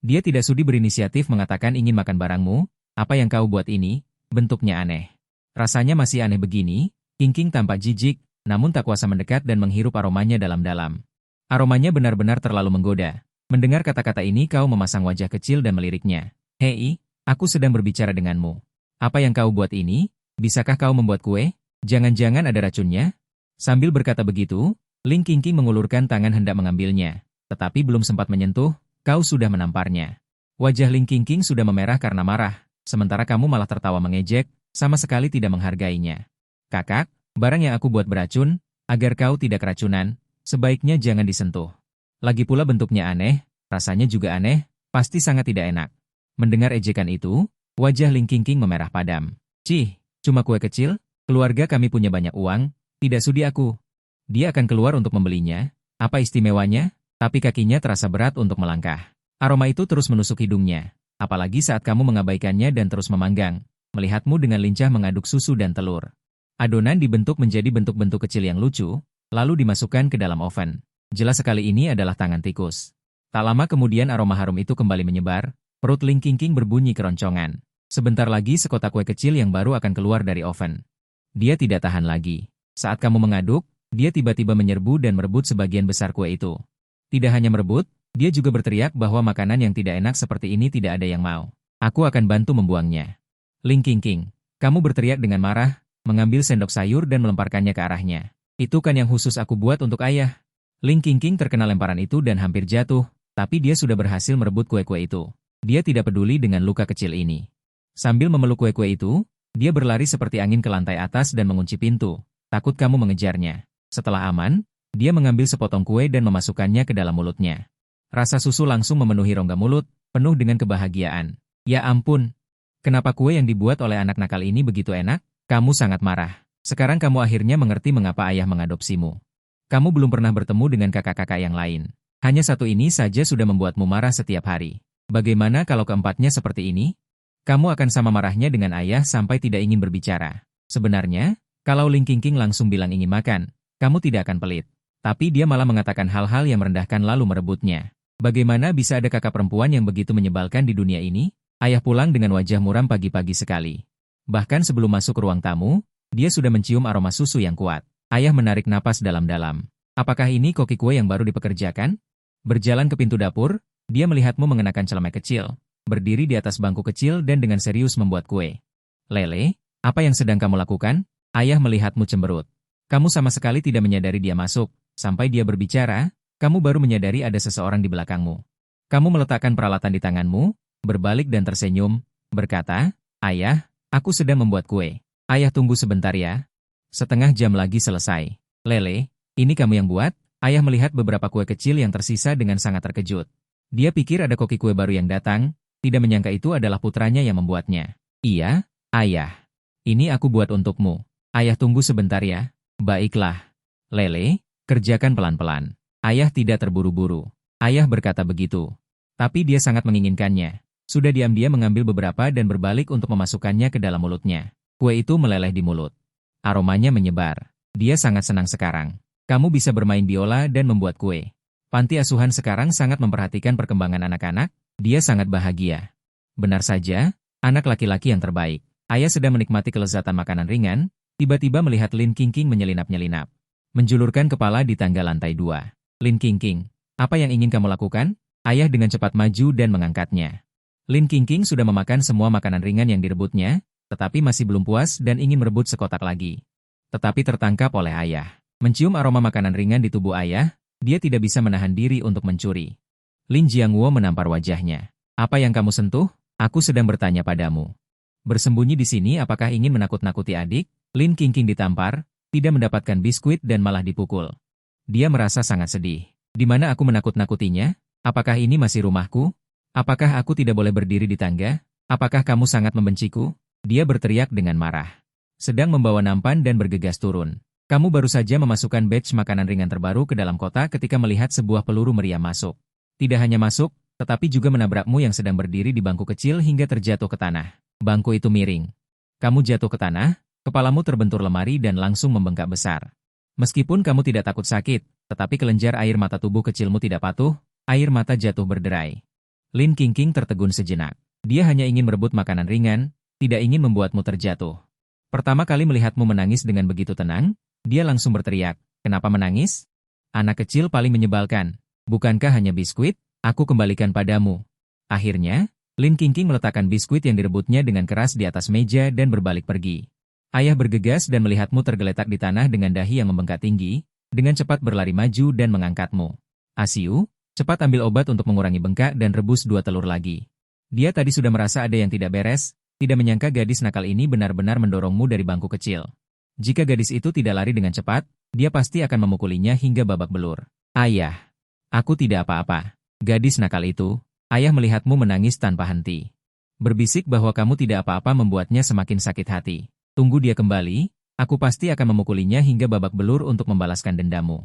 A: Dia tidak sudi berinisiatif mengatakan ingin makan barangmu. Apa yang kau buat ini? Bentuknya aneh. Rasanya masih aneh begini. Qingqing tampak jijik, namun tak kuasa mendekat dan menghirup aromanya dalam-dalam. Aromanya benar-benar terlalu menggoda. Mendengar kata-kata ini kau memasang wajah kecil dan meliriknya. Hei, aku sedang berbicara denganmu. Apa yang kau buat ini? Bisakah kau membuat kue? Jangan-jangan ada racunnya? Sambil berkata begitu, Ling Qingqing mengulurkan tangan hendak mengambilnya. Tetapi belum sempat menyentuh, kau sudah menamparnya. Wajah Ling Qingqing sudah memerah karena marah, sementara kamu malah tertawa mengejek, sama sekali tidak menghargainya. Kakak, barang yang aku buat beracun, agar kau tidak keracunan, sebaiknya jangan disentuh. Lagi pula bentuknya aneh, rasanya juga aneh, pasti sangat tidak enak. Mendengar ejekan itu, wajah Ling Qingqing memerah padam. Cih, cuma kue kecil, keluarga kami punya banyak uang, tidak sudi aku. Dia akan keluar untuk membelinya, apa istimewanya? Tapi kakinya terasa berat untuk melangkah. Aroma itu terus menusuk hidungnya, apalagi saat kamu mengabaikannya dan terus memanggang, melihatmu dengan lincah mengaduk susu dan telur. Adonan dibentuk menjadi bentuk-bentuk kecil yang lucu, lalu dimasukkan ke dalam oven. Jelas sekali ini adalah tangan tikus. Tak lama kemudian aroma harum itu kembali menyebar, perut Ling Qingqing berbunyi keroncongan. Sebentar lagi sekotak kue kecil yang baru akan keluar dari oven. Dia tidak tahan lagi. Saat kamu mengaduk, dia tiba-tiba menyerbu dan merebut sebagian besar kue itu. Tidak hanya merebut, dia juga berteriak bahwa makanan yang tidak enak seperti ini tidak ada yang mau. Aku akan bantu membuangnya. Ling Qingqing, kamu berteriak dengan marah, mengambil sendok sayur dan melemparkannya ke arahnya. Itu kan yang khusus aku buat untuk ayah. Ling Qingqing terkena lemparan itu dan hampir jatuh, tapi dia sudah berhasil merebut kue-kue itu. Dia tidak peduli dengan luka kecil ini. Sambil memeluk kue-kue itu, dia berlari seperti angin ke lantai atas dan mengunci pintu, takut kamu mengejarnya. Setelah aman, dia mengambil sepotong kue dan memasukkannya ke dalam mulutnya. Rasa susu langsung memenuhi rongga mulut, penuh dengan kebahagiaan. Ya ampun, kenapa kue yang dibuat oleh anak nakal ini begitu enak? Kamu sangat marah. Sekarang kamu akhirnya mengerti mengapa ayah mengadopsimu. Kamu belum pernah bertemu dengan kakak-kakak yang lain. Hanya satu ini saja sudah membuatmu marah setiap hari. Bagaimana kalau keempatnya seperti ini? Kamu akan sama marahnya dengan ayah sampai tidak ingin berbicara. Sebenarnya, kalau Ling Qingqing langsung bilang ingin makan, kamu tidak akan pelit. Tapi dia malah mengatakan hal-hal yang merendahkan lalu merebutnya. Bagaimana bisa ada kakak perempuan yang begitu menyebalkan di dunia ini? Ayah pulang dengan wajah muram pagi-pagi sekali. Bahkan sebelum masuk ruang tamu, dia sudah mencium aroma susu yang kuat. Ayah menarik napas dalam-dalam. Apakah ini koki kue yang baru dipekerjakan? Berjalan ke pintu dapur, dia melihatmu mengenakan celemek kecil, berdiri di atas bangku kecil dan dengan serius membuat kue. Lele, apa yang sedang kamu lakukan? Ayah melihatmu cemberut. Kamu sama sekali tidak menyadari dia masuk. Sampai dia berbicara, kamu baru menyadari ada seseorang di belakangmu. Kamu meletakkan peralatan di tanganmu, berbalik dan tersenyum, berkata, Ayah, aku sedang membuat kue. Ayah tunggu sebentar ya. Setengah jam lagi selesai. Lele, ini kamu yang buat? Ayah melihat beberapa kue kecil yang tersisa dengan sangat terkejut. Dia pikir ada koki kue baru yang datang, tidak menyangka itu adalah putranya yang membuatnya. Iya, ayah. Ini aku buat untukmu. Ayah tunggu sebentar ya. Baiklah. Lele, kerjakan pelan-pelan. Ayah tidak terburu-buru. Ayah berkata begitu. Tapi dia sangat menginginkannya. Sudah diam-diam mengambil beberapa dan berbalik untuk memasukkannya ke dalam mulutnya. Kue itu meleleh di mulut. Aromanya menyebar. Dia sangat senang sekarang. Kamu bisa bermain biola dan membuat kue. Panti asuhan sekarang sangat memperhatikan perkembangan anak-anak. Dia sangat bahagia. Benar saja, anak laki-laki yang terbaik. Ayah sedang menikmati kelezatan makanan ringan, tiba-tiba melihat Ling Qingqing menyelinap-nyelinap. Menjulurkan kepala di tangga lantai 2. Ling Qingqing, apa yang ingin kamu lakukan? Ayah dengan cepat maju dan mengangkatnya. Ling Qingqing sudah memakan semua makanan ringan yang direbutnya, tetapi masih belum puas dan ingin merebut sekotak lagi. Tetapi tertangkap oleh ayah. Mencium aroma makanan ringan di tubuh ayah, dia tidak bisa menahan diri untuk mencuri. Lin Jiangwo menampar wajahnya. Apa yang kamu sentuh? Aku sedang bertanya padamu. Bersembunyi di sini apakah ingin menakut-nakuti adik? Lin Qingqing ditampar, tidak mendapatkan biskuit dan malah dipukul. Dia merasa sangat sedih. Di mana aku menakut-nakutinya? Apakah ini masih rumahku? Apakah aku tidak boleh berdiri di tangga? Apakah kamu sangat membenciku? Dia berteriak dengan marah. Sedang membawa nampan dan bergegas turun. Kamu baru saja memasukkan batch makanan ringan terbaru ke dalam kota ketika melihat sebuah peluru meriam masuk. Tidak hanya masuk, tetapi juga menabrakmu yang sedang berdiri di bangku kecil hingga terjatuh ke tanah. Bangku itu miring. Kamu jatuh ke tanah, kepalamu terbentur lemari dan langsung membengkak besar. Meskipun kamu tidak takut sakit, tetapi kelenjar air mata tubuh kecilmu tidak patuh, air mata jatuh berderai. Lin Qingqing tertegun sejenak. Dia hanya ingin merebut makanan ringan, tidak ingin membuatmu terjatuh. Pertama kali melihatmu menangis dengan begitu tenang, dia langsung berteriak, "Kenapa menangis? Anak kecil paling menyebalkan. Bukankah hanya biskuit? Aku kembalikan padamu." Akhirnya, Lin Qingqing meletakkan biskuit yang direbutnya dengan keras di atas meja dan berbalik pergi. Ayah bergegas dan melihatmu tergeletak di tanah dengan dahi yang membengkak tinggi, dengan cepat berlari maju dan mengangkatmu. "Asiu, cepat ambil obat untuk mengurangi bengkak dan rebus 2 telur lagi." Dia tadi sudah merasa ada yang tidak beres, tidak menyangka gadis nakal ini benar-benar mendorongmu dari bangku kecil. Jika gadis itu tidak lari dengan cepat, dia pasti akan memukulinya hingga babak belur. "Ayah, aku tidak apa-apa." Gadis nakal itu, ayah melihatmu menangis tanpa henti. Berbisik bahwa kamu tidak apa-apa membuatnya semakin sakit hati. "Tunggu dia kembali, aku pasti akan memukulinya hingga babak belur untuk membalaskan dendamu."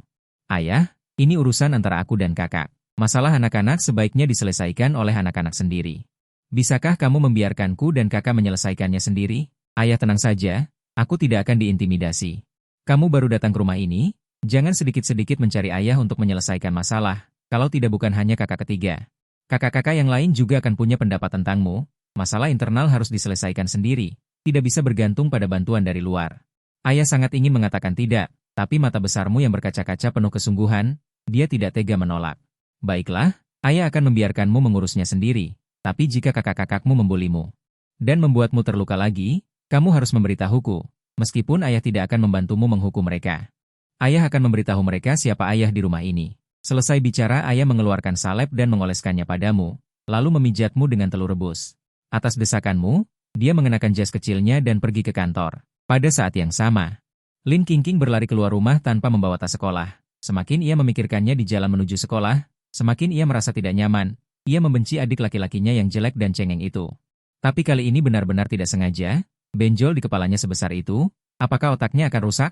A: "Ayah, ini urusan antara aku dan kakak. Masalah anak-anak sebaiknya diselesaikan oleh anak-anak sendiri. Bisakah kamu membiarkanku dan kakak menyelesaikannya sendiri?" "Ayah tenang saja. Aku tidak akan diintimidasi. Kamu baru datang ke rumah ini, jangan sedikit-sedikit mencari ayah untuk menyelesaikan masalah, kalau tidak bukan hanya kakak ketiga. Kakak-kakak yang lain juga akan punya pendapat tentangmu, masalah internal harus diselesaikan sendiri, tidak bisa bergantung pada bantuan dari luar." Ayah sangat ingin mengatakan tidak, tapi mata besarmu yang berkaca-kaca penuh kesungguhan, dia tidak tega menolak. "Baiklah, ayah akan membiarkanmu mengurusnya sendiri, tapi jika kakak-kakakmu membulimu dan membuatmu terluka lagi, kamu harus memberitahuku, meskipun ayah tidak akan membantumu menghukum mereka. Ayah akan memberitahu mereka siapa ayah di rumah ini." Selesai bicara, ayah mengeluarkan salep dan mengoleskannya padamu, lalu memijatmu dengan telur rebus. Atas desakanmu, dia mengenakan jas kecilnya dan pergi ke kantor. Pada saat yang sama, Lin Qingqing berlari keluar rumah tanpa membawa tas sekolah. Semakin ia memikirkannya di jalan menuju sekolah, semakin ia merasa tidak nyaman. Ia membenci adik laki-lakinya yang jelek dan cengeng itu. Tapi kali ini benar-benar tidak sengaja. Benjol di kepalanya sebesar itu, apakah otaknya akan rusak?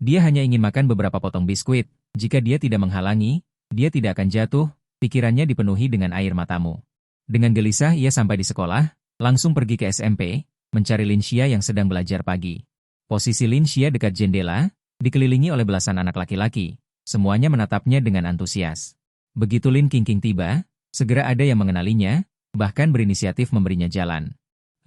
A: Dia hanya ingin makan beberapa potong biskuit. Jika dia tidak menghalangi, dia tidak akan jatuh. Pikirannya dipenuhi dengan air matamu. Dengan gelisah ia sampai di sekolah, langsung pergi ke SMP, mencari Lin Xia yang sedang belajar pagi. Posisi Lin Xia dekat jendela, dikelilingi oleh belasan anak laki-laki. Semuanya menatapnya dengan antusias. Begitu Lin Qingqing tiba, segera ada yang mengenalinya, bahkan berinisiatif memberinya jalan.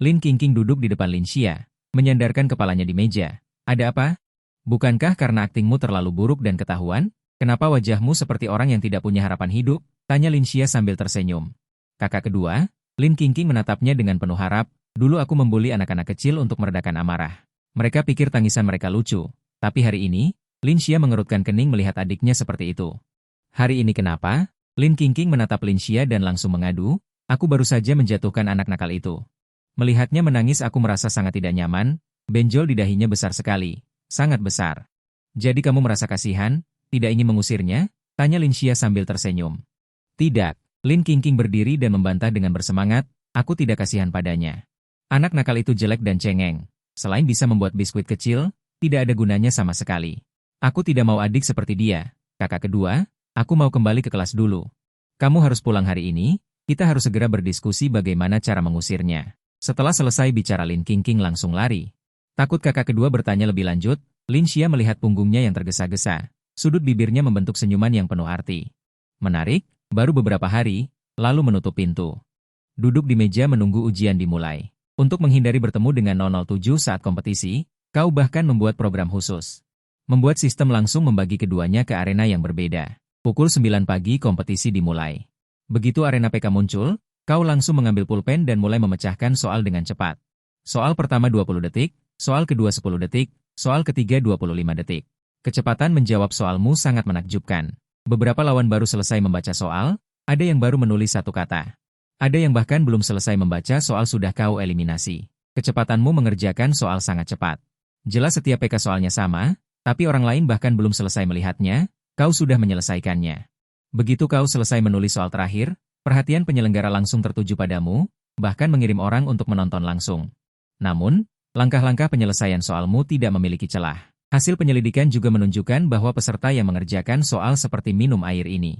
A: Lin Qingqing duduk di depan Lin Xia, menyandarkan kepalanya di meja. "Ada apa? Bukankah karena aktingmu terlalu buruk dan ketahuan? Kenapa wajahmu seperti orang yang tidak punya harapan hidup?" tanya Lin Xia sambil tersenyum. Kakak kedua, Lin Qingqing menatapnya dengan penuh harap. "Dulu aku membuli anak-anak kecil untuk meredakan amarah. Mereka pikir tangisan mereka lucu. Tapi hari ini," Lin Xia mengerutkan kening melihat adiknya seperti itu. "Hari ini kenapa?" Lin Qingqing menatap Lin Xia dan langsung mengadu, "Aku baru saja menjatuhkan anak nakal itu. Melihatnya menangis aku merasa sangat tidak nyaman, benjol di dahinya besar sekali, sangat besar." "Jadi kamu merasa kasihan, tidak ingin mengusirnya?" tanya Lin Xia sambil tersenyum. "Tidak." Lin Qingqing berdiri dan membantah dengan bersemangat, "Aku tidak kasihan padanya. Anak nakal itu jelek dan cengeng. Selain bisa membuat biskuit kecil, tidak ada gunanya sama sekali. Aku tidak mau adik seperti dia. Kakak kedua, aku mau kembali ke kelas dulu. Kamu harus pulang hari ini, kita harus segera berdiskusi bagaimana cara mengusirnya." Setelah selesai bicara Lin Qingqing langsung lari. Takut kakak kedua bertanya lebih lanjut, Lin Xia melihat punggungnya yang tergesa-gesa. Sudut bibirnya membentuk senyuman yang penuh arti. "Menarik, baru beberapa hari, lalu menutup pintu. Duduk di meja menunggu ujian dimulai. Untuk menghindari bertemu dengan 007 saat kompetisi, kau bahkan membuat program khusus. Membuat sistem langsung membagi keduanya ke arena yang berbeda. Pukul 9 pagi kompetisi dimulai. Begitu arena PK muncul, kau langsung mengambil pulpen dan mulai memecahkan soal dengan cepat. Soal pertama 20 detik, soal kedua 10 detik, soal ketiga 25 detik. Kecepatan menjawab soalmu sangat menakjubkan. Beberapa lawan baru selesai membaca soal, ada yang baru menulis satu kata. Ada yang bahkan belum selesai membaca soal sudah kau eliminasi. Kecepatanmu mengerjakan soal sangat cepat. Jelas setiap PK soalnya sama, tapi orang lain bahkan belum selesai melihatnya, kau sudah menyelesaikannya. Begitu kau selesai menulis soal terakhir, perhatian penyelenggara langsung tertuju padamu, bahkan mengirim orang untuk menonton langsung. Namun, langkah-langkah penyelesaian soalmu tidak memiliki celah. Hasil penyelidikan juga menunjukkan bahwa peserta yang mengerjakan soal seperti minum air ini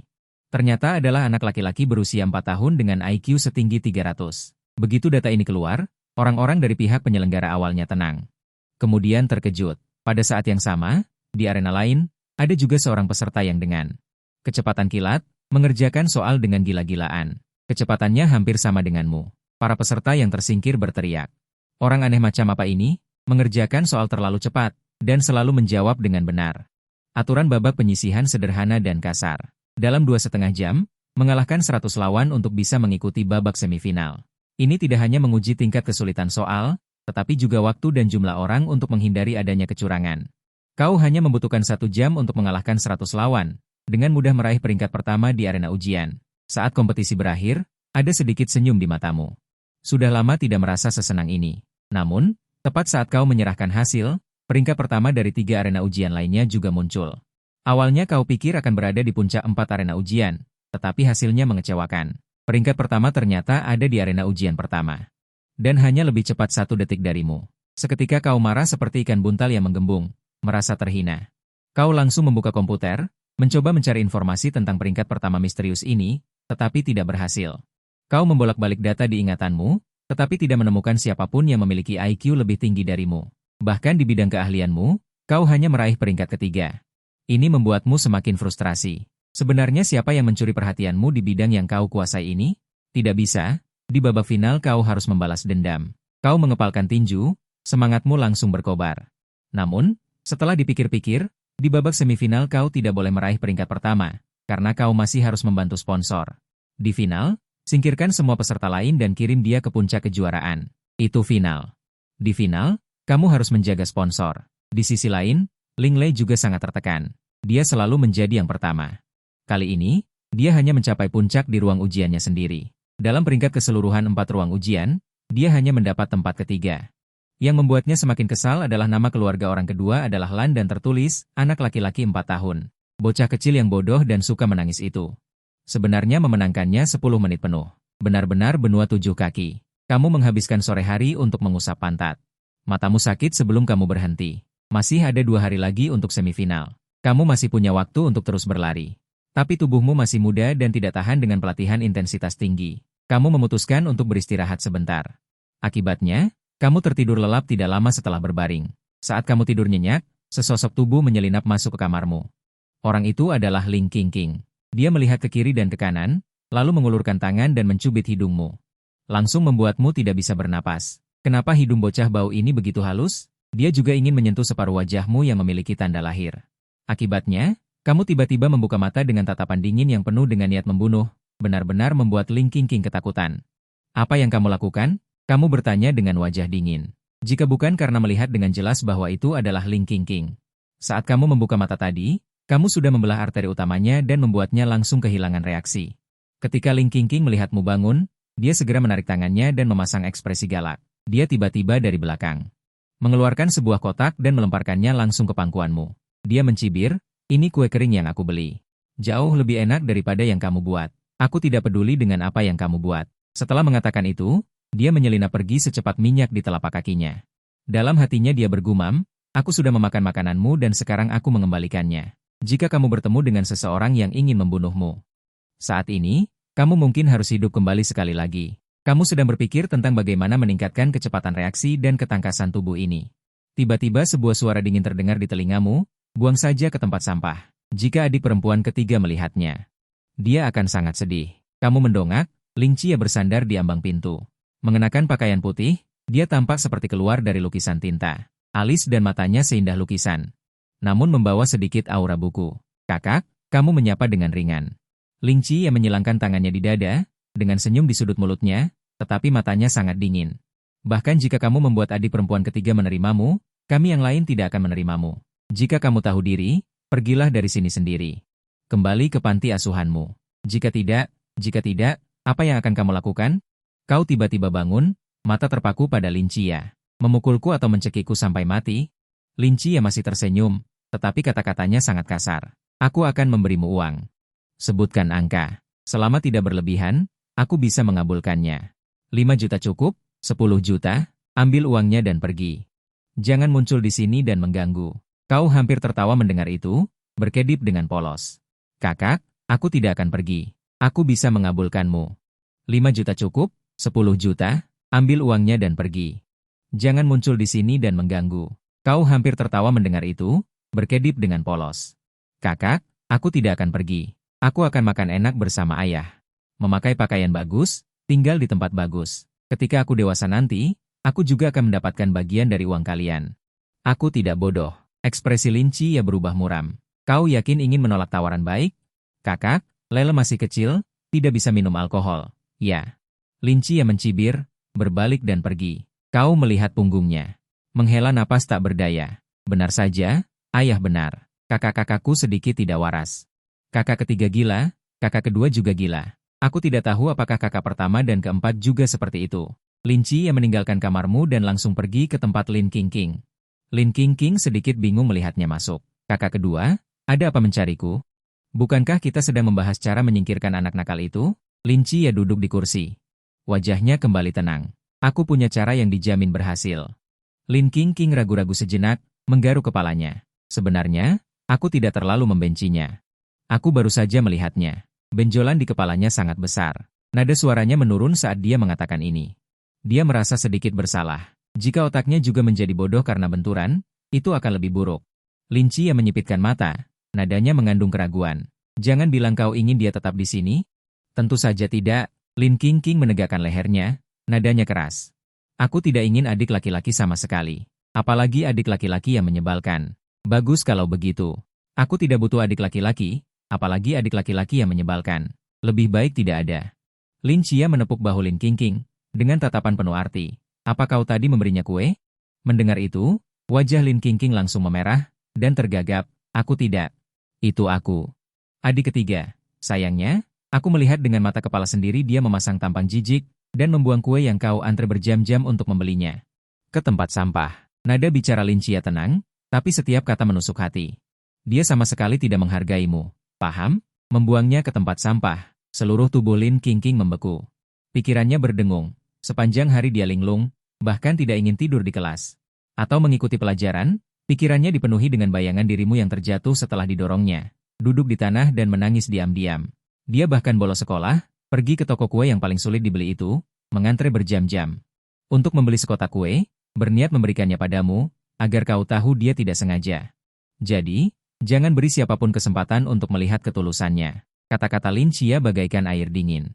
A: ternyata adalah anak laki-laki berusia 4 tahun dengan IQ setinggi 300. Begitu data ini keluar, orang-orang dari pihak penyelenggara awalnya tenang. Kemudian terkejut. Pada saat yang sama, di arena lain, ada juga seorang peserta yang dengan kecepatan kilat, mengerjakan soal dengan gila-gilaan. Kecepatannya hampir sama denganmu. Para peserta yang tersingkir berteriak. Orang aneh macam apa ini? Mengerjakan soal terlalu cepat, dan selalu menjawab dengan benar. Aturan babak penyisihan sederhana dan kasar. Dalam 2,5 jam, mengalahkan 100 lawan untuk bisa mengikuti babak semifinal. Ini tidak hanya menguji tingkat kesulitan soal, tetapi juga waktu dan jumlah orang untuk menghindari adanya kecurangan. Kau hanya membutuhkan 1 jam untuk mengalahkan 100 lawan, dengan mudah meraih peringkat pertama di arena ujian. Saat kompetisi berakhir, ada sedikit senyum di matamu. Sudah lama tidak merasa sesenang ini. Namun, tepat saat kau menyerahkan hasil, peringkat pertama dari 3 arena ujian lainnya juga muncul. Awalnya kau pikir akan berada di puncak 4 arena ujian, tetapi hasilnya mengecewakan. Peringkat pertama ternyata ada di arena ujian pertama. Dan hanya lebih cepat 1 detik darimu. Seketika kau marah seperti ikan buntal yang menggembung, merasa terhina. Kau langsung membuka komputer, mencoba mencari informasi tentang peringkat pertama misterius ini, tetapi tidak berhasil. Kau membolak-balik data di ingatanmu, tetapi tidak menemukan siapapun yang memiliki IQ lebih tinggi darimu. Bahkan di bidang keahlianmu, kau hanya meraih peringkat ketiga. Ini membuatmu semakin frustrasi. Sebenarnya siapa yang mencuri perhatianmu di bidang yang kau kuasai ini? Tidak bisa, di babak final kau harus membalas dendam. Kau mengepalkan tinju, semangatmu langsung berkobar. Namun, setelah dipikir-pikir, di babak semifinal kau tidak boleh meraih peringkat pertama, karena kau masih harus membantu sponsor. Di final, singkirkan semua peserta lain dan kirim dia ke puncak kejuaraan. Itu final. Di final, kamu harus menjaga sponsor. Di sisi lain, Ling Lei juga sangat tertekan. Dia selalu menjadi yang pertama. Kali ini, dia hanya mencapai puncak di ruang ujiannya sendiri. Dalam peringkat keseluruhan 4 ruang ujian, dia hanya mendapat tempat ketiga. Yang membuatnya semakin kesal adalah nama keluarga orang kedua adalah Lan dan tertulis, anak laki-laki 4 tahun. Bocah kecil yang bodoh dan suka menangis itu. Sebenarnya memenangkannya 10 menit penuh. Benar-benar benua 7 kaki. Kamu menghabiskan sore hari untuk mengusap pantat. Matamu sakit sebelum kamu berhenti. Masih ada 2 hari lagi untuk semifinal. Kamu masih punya waktu untuk terus berlari. Tapi tubuhmu masih muda dan tidak tahan dengan pelatihan intensitas tinggi. Kamu memutuskan untuk beristirahat sebentar. Akibatnya, kamu tertidur lelap tidak lama setelah berbaring. Saat kamu tidur nyenyak, sesosok tubuh menyelinap masuk ke kamarmu. Orang itu adalah Ling Qingqing. Dia melihat ke kiri dan ke kanan, lalu mengulurkan tangan dan mencubit hidungmu. Langsung membuatmu tidak bisa bernapas. Kenapa hidung bocah bau ini begitu halus? Dia juga ingin menyentuh separuh wajahmu yang memiliki tanda lahir. Akibatnya, kamu tiba-tiba membuka mata dengan tatapan dingin yang penuh dengan niat membunuh, benar-benar membuat Ling Qingqing ketakutan. Apa yang kamu lakukan? Kamu bertanya dengan wajah dingin. Jika bukan karena melihat dengan jelas bahwa itu adalah Ling Qingqing. Saat kamu membuka mata tadi, kamu sudah membelah arteri utamanya dan membuatnya langsung kehilangan reaksi. Ketika Ling Qingqing melihatmu bangun, dia segera menarik tangannya dan memasang ekspresi galak. Dia tiba-tiba dari belakang mengeluarkan sebuah kotak dan melemparkannya langsung ke pangkuanmu. Dia mencibir, ini kue kering yang aku beli. Jauh lebih enak daripada yang kamu buat. Aku tidak peduli dengan apa yang kamu buat. Setelah mengatakan itu, dia menyelinap pergi secepat minyak di telapak kakinya. Dalam hatinya dia bergumam, aku sudah memakan makananmu dan sekarang aku mengembalikannya. Jika kamu bertemu dengan seseorang yang ingin membunuhmu. Saat ini, kamu mungkin harus hidup kembali sekali lagi. Kamu sedang berpikir tentang bagaimana meningkatkan kecepatan reaksi dan ketangkasan tubuh ini. Tiba-tiba sebuah suara dingin terdengar di telingamu, buang saja ke tempat sampah. Jika adik perempuan ketiga melihatnya, dia akan sangat sedih. Kamu mendongak, Ling Chia bersandar di ambang pintu. Mengenakan pakaian putih, dia tampak seperti keluar dari lukisan tinta. Alis dan matanya seindah lukisan. Namun membawa sedikit aura buku. Kakak, kamu menyapa dengan ringan. Ling Chia menyilangkan tangannya di dada, dengan senyum di sudut mulutnya, tetapi matanya sangat dingin. Bahkan jika kamu membuat adik perempuan ketiga menerimamu, kami yang lain tidak akan menerimamu. Jika kamu tahu diri, pergilah dari sini sendiri. Kembali ke panti asuhanmu. Jika tidak, Apa yang akan kamu lakukan? Kau tiba-tiba bangun, mata terpaku pada Lin Chia. Memukulku atau mencekikku sampai mati? Lin Chia masih tersenyum, tetapi kata-katanya sangat kasar. Aku akan memberimu uang. Sebutkan angka. Selama tidak berlebihan, aku bisa mengabulkannya. 5 juta cukup? 10 juta? Ambil uangnya dan pergi. Jangan muncul di sini dan mengganggu. Kau hampir tertawa mendengar itu, berkedip dengan polos. Kakak, aku tidak akan pergi. Aku bisa mengabulkanmu. 5 juta cukup? 10 juta? Ambil uangnya dan pergi. Jangan muncul di sini dan mengganggu. Kau hampir tertawa mendengar itu, berkedip dengan polos. Kakak, aku tidak akan pergi. Aku akan makan enak bersama ayah. Memakai pakaian bagus, tinggal di tempat bagus. Ketika aku dewasa nanti, aku juga akan mendapatkan bagian dari uang kalian. Aku tidak bodoh. Ekspresi Lin Chia berubah muram. Kau yakin ingin menolak tawaran baik? Kakak, Lele masih kecil, tidak bisa minum alkohol. Ya. Lin Chia mencibir, berbalik dan pergi. Kau melihat punggungnya. Menghela napas tak berdaya. Benar saja, ayah benar. Kakak-kakakku sedikit tidak waras. Kakak ketiga gila, kakak kedua juga gila. Aku tidak tahu apakah kakak pertama dan keempat juga seperti itu. Lin Chia meninggalkan kamarmu dan langsung pergi ke tempat Lin Qingqing. Lin Qingqing sedikit bingung melihatnya masuk. Kakak kedua, ada apa mencariku? Bukankah kita sedang membahas cara menyingkirkan anak nakal itu? Lin Chia duduk di kursi. Wajahnya kembali tenang. Aku punya cara yang dijamin berhasil. Lin Qingqing ragu-ragu sejenak, menggaruk kepalanya. Sebenarnya, aku tidak terlalu membencinya. Aku baru saja melihatnya. Benjolan di kepalanya sangat besar. Nada suaranya menurun saat dia mengatakan ini. Dia merasa sedikit bersalah. Jika otaknya juga menjadi bodoh karena benturan, itu akan lebih buruk. Lin Chia menyipitkan mata, nadanya mengandung keraguan. Jangan bilang kau ingin dia tetap di sini? Tentu saja tidak. Lin Qingqing menegakkan lehernya, nadanya keras. Aku tidak ingin adik laki-laki sama sekali. Apalagi adik laki-laki yang menyebalkan. Bagus kalau begitu. Aku tidak butuh adik laki-laki, apalagi adik laki-laki yang menyebalkan. Lebih baik tidak ada. Lin Chia menepuk bahu Lin Qingqing dengan tatapan penuh arti. Apa kau tadi memberinya kue? Mendengar itu, wajah Lin Qingqing langsung memerah dan tergagap. Aku tidak. Itu aku. Adik ketiga. Sayangnya, aku melihat dengan mata kepala sendiri dia memasang tampang jijik dan membuang kue yang kau antre berjam-jam untuk membelinya. Ke tempat sampah. Nada bicara Lin Chia tenang, tapi setiap kata menusuk hati. Dia sama sekali tidak menghargaimu. Paham? Membuangnya ke tempat sampah. Seluruh tubuh Lin Qingqing membeku. Pikirannya berdengung. Sepanjang hari dia linglung, bahkan tidak ingin tidur di kelas. Atau mengikuti pelajaran, pikirannya dipenuhi dengan bayangan dirimu yang terjatuh setelah didorongnya. Duduk di tanah dan menangis diam-diam. Dia bahkan bolos sekolah, pergi ke toko kue yang paling sulit dibeli itu, mengantre berjam-jam. Untuk membeli sekotak kue, berniat memberikannya padamu, agar kau tahu dia tidak sengaja. Jadi, jangan beri siapapun kesempatan untuk melihat ketulusannya. Kata-kata Lin Chia bagaikan air dingin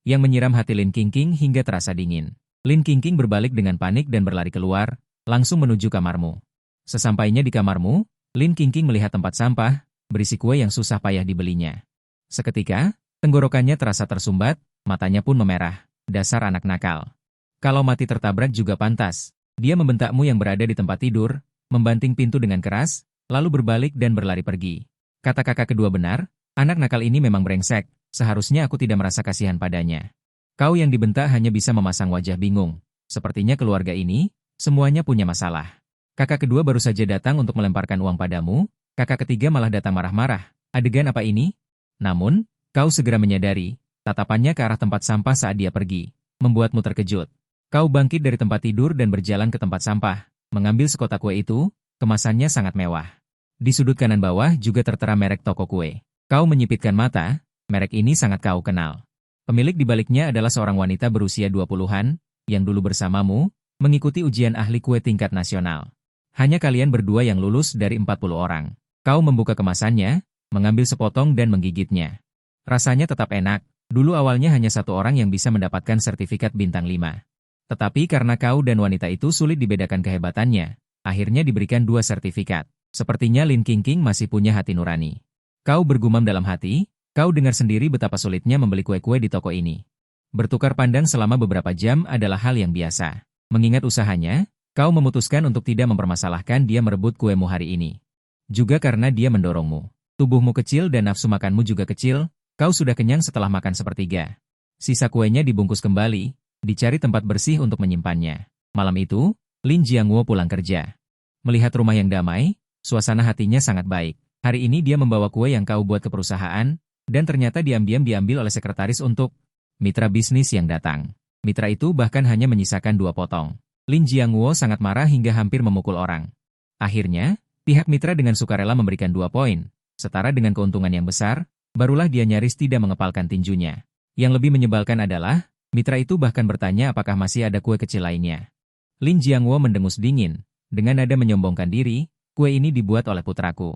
A: yang menyiram hati Lin Qingqing hingga terasa dingin. Lin Qingqing berbalik dengan panik dan berlari keluar, langsung menuju kamarmu. Sesampainya di kamarmu, Lin Qingqing melihat tempat sampah, berisi kue yang susah payah dibelinya. Seketika, tenggorokannya terasa tersumbat, matanya pun memerah. Dasar anak nakal. Kalau mati tertabrak juga pantas. Dia membentakmu yang berada di tempat tidur, membanting pintu dengan keras, lalu berbalik dan berlari pergi. Kata kakak kedua benar, anak nakal ini memang brengsek. Seharusnya aku tidak merasa kasihan padanya. Kau yang dibentak hanya bisa memasang wajah bingung. Sepertinya keluarga ini, semuanya punya masalah. Kakak kedua baru saja datang untuk melemparkan uang padamu, kakak ketiga malah datang marah-marah. Adegan apa ini? Namun, kau segera menyadari, tatapannya ke arah tempat sampah saat dia pergi, membuatmu terkejut. Kau bangkit dari tempat tidur dan berjalan ke tempat sampah, mengambil sekotak kue itu, kemasannya sangat mewah. Di sudut kanan bawah juga tertera merek toko kue. Kau menyipitkan mata. Merek ini sangat kau kenal. Pemilik di baliknya adalah seorang wanita berusia 20-an, yang dulu bersamamu, mengikuti ujian ahli kue tingkat nasional. Hanya kalian berdua yang lulus dari 40 orang. Kau membuka kemasannya, mengambil sepotong dan menggigitnya. Rasanya tetap enak, dulu awalnya hanya satu orang yang bisa mendapatkan sertifikat bintang 5. Tetapi karena kau dan wanita itu sulit dibedakan kehebatannya, akhirnya diberikan 2 sertifikat. Sepertinya Lin Qingqing masih punya hati nurani. Kau bergumam dalam hati. Kau dengar sendiri betapa sulitnya membeli kue-kue di toko ini. Bertukar pandang selama beberapa jam adalah hal yang biasa. Mengingat usahanya, kau memutuskan untuk tidak mempermasalahkan dia merebut kuemu hari ini. Juga karena dia mendorongmu. Tubuhmu kecil dan nafsu makanmu juga kecil, kau sudah kenyang setelah makan sepertiga. Sisa kuenya dibungkus kembali, dicari tempat bersih untuk menyimpannya. Malam itu, Lin Jiangwo pulang kerja. Melihat rumah yang damai, suasana hatinya sangat baik. Hari ini dia membawa kue yang kau buat ke perusahaan, dan ternyata diam-diam diambil oleh sekretaris untuk mitra bisnis yang datang. Mitra itu bahkan hanya menyisakan 2 potong. Lin Jiangwo sangat marah hingga hampir memukul orang. Akhirnya, pihak mitra dengan sukarela memberikan 2 poin, setara dengan keuntungan yang besar, barulah dia nyaris tidak mengepalkan tinjunya. Yang lebih menyebalkan adalah, mitra itu bahkan bertanya apakah masih ada kue kecil lainnya. Lin Jiangwo mendengus dingin, dengan nada menyombongkan diri, kue ini dibuat oleh putraku.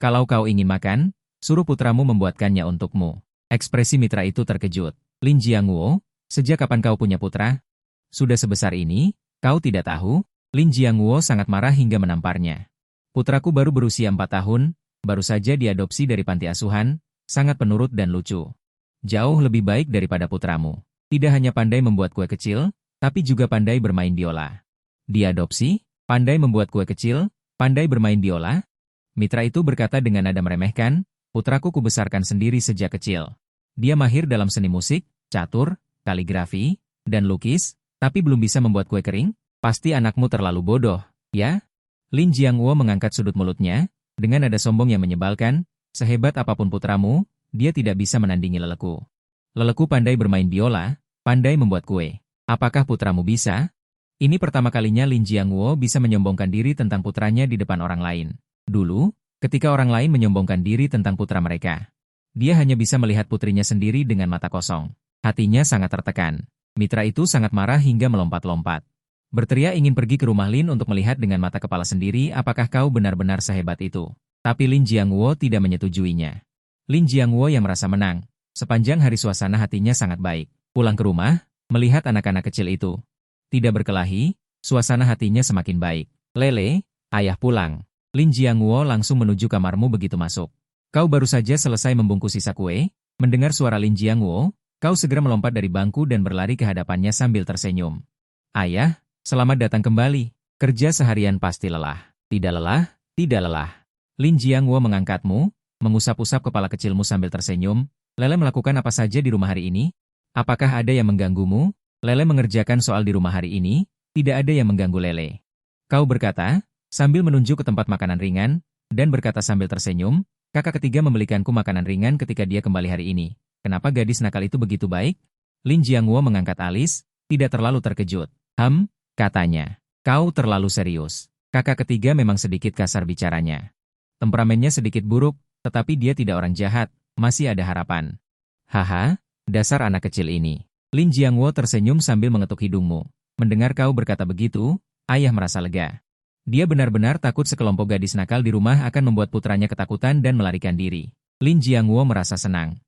A: Kalau kau ingin makan, suruh putramu membuatkannya untukmu. Ekspresi mitra itu terkejut. Lin Jiangwo, sejak kapan kau punya putra? Sudah sebesar ini, kau tidak tahu? Lin Jiangwo sangat marah hingga menamparnya. Putraku baru berusia 4 tahun, baru saja diadopsi dari panti asuhan, sangat penurut dan lucu. Jauh lebih baik daripada putramu. Tidak hanya pandai membuat kue kecil, tapi juga pandai bermain biola. Diadopsi, pandai membuat kue kecil, pandai bermain biola? Mitra itu berkata dengan nada meremehkan, putraku kubesarkan sendiri sejak kecil. Dia mahir dalam seni musik, catur, kaligrafi, dan lukis, tapi belum bisa membuat kue kering? Pasti anakmu terlalu bodoh, ya? Lin Jiangwo mengangkat sudut mulutnya, dengan nada sombong yang menyebalkan, sehebat apapun putramu, dia tidak bisa menandingi leleku. Leleku pandai bermain biola, pandai membuat kue. Apakah putramu bisa? Ini pertama kalinya Lin Jiangwo bisa menyombongkan diri tentang putranya di depan orang lain. Dulu, ketika orang lain menyombongkan diri tentang putra mereka, dia hanya bisa melihat putrinya sendiri dengan mata kosong. Hatinya sangat tertekan. Mitra itu sangat marah hingga melompat-lompat. Berteriak ingin pergi ke rumah Lin untuk melihat dengan mata kepala sendiri apakah kau benar-benar sehebat itu. Tapi Lin Jiangwo tidak menyetujuinya. Lin Jiangwo yang merasa menang. Sepanjang hari suasana hatinya sangat baik. Pulang ke rumah, melihat anak-anak kecil itu. Tidak berkelahi, suasana hatinya semakin baik. Lele, ayah pulang. Lin Jiangwo langsung menuju kamarmu begitu masuk. Kau baru saja selesai membungkus sisa kue. Mendengar suara Lin Jiangwo, kau segera melompat dari bangku dan berlari ke hadapannya sambil tersenyum. Ayah, selamat datang kembali. Kerja seharian pasti lelah. Tidak lelah, tidak lelah. Lin Jiangwo mengangkatmu, mengusap-usap kepala kecilmu sambil tersenyum. Lele melakukan apa saja di rumah hari ini? Apakah ada yang mengganggumu? Lele mengerjakan soal di rumah hari ini, tidak ada yang mengganggu Lele. Kau berkata, sambil menunjuk ke tempat makanan ringan, dan berkata sambil tersenyum, kakak ketiga membelikanku makanan ringan ketika dia kembali hari ini. Kenapa gadis nakal itu begitu baik? Lin Jiangwo mengangkat alis, tidak terlalu terkejut. Katanya, kau terlalu serius. Kakak ketiga memang sedikit kasar bicaranya. Temperamennya sedikit buruk, tetapi dia tidak orang jahat, masih ada harapan. Haha, dasar anak kecil ini. Lin Jiangwo tersenyum sambil mengetuk hidungmu. Mendengar kau berkata begitu, ayah merasa lega. Dia benar-benar takut sekelompok gadis nakal di rumah akan membuat putranya ketakutan dan melarikan diri. Lin Jiangwo merasa senang.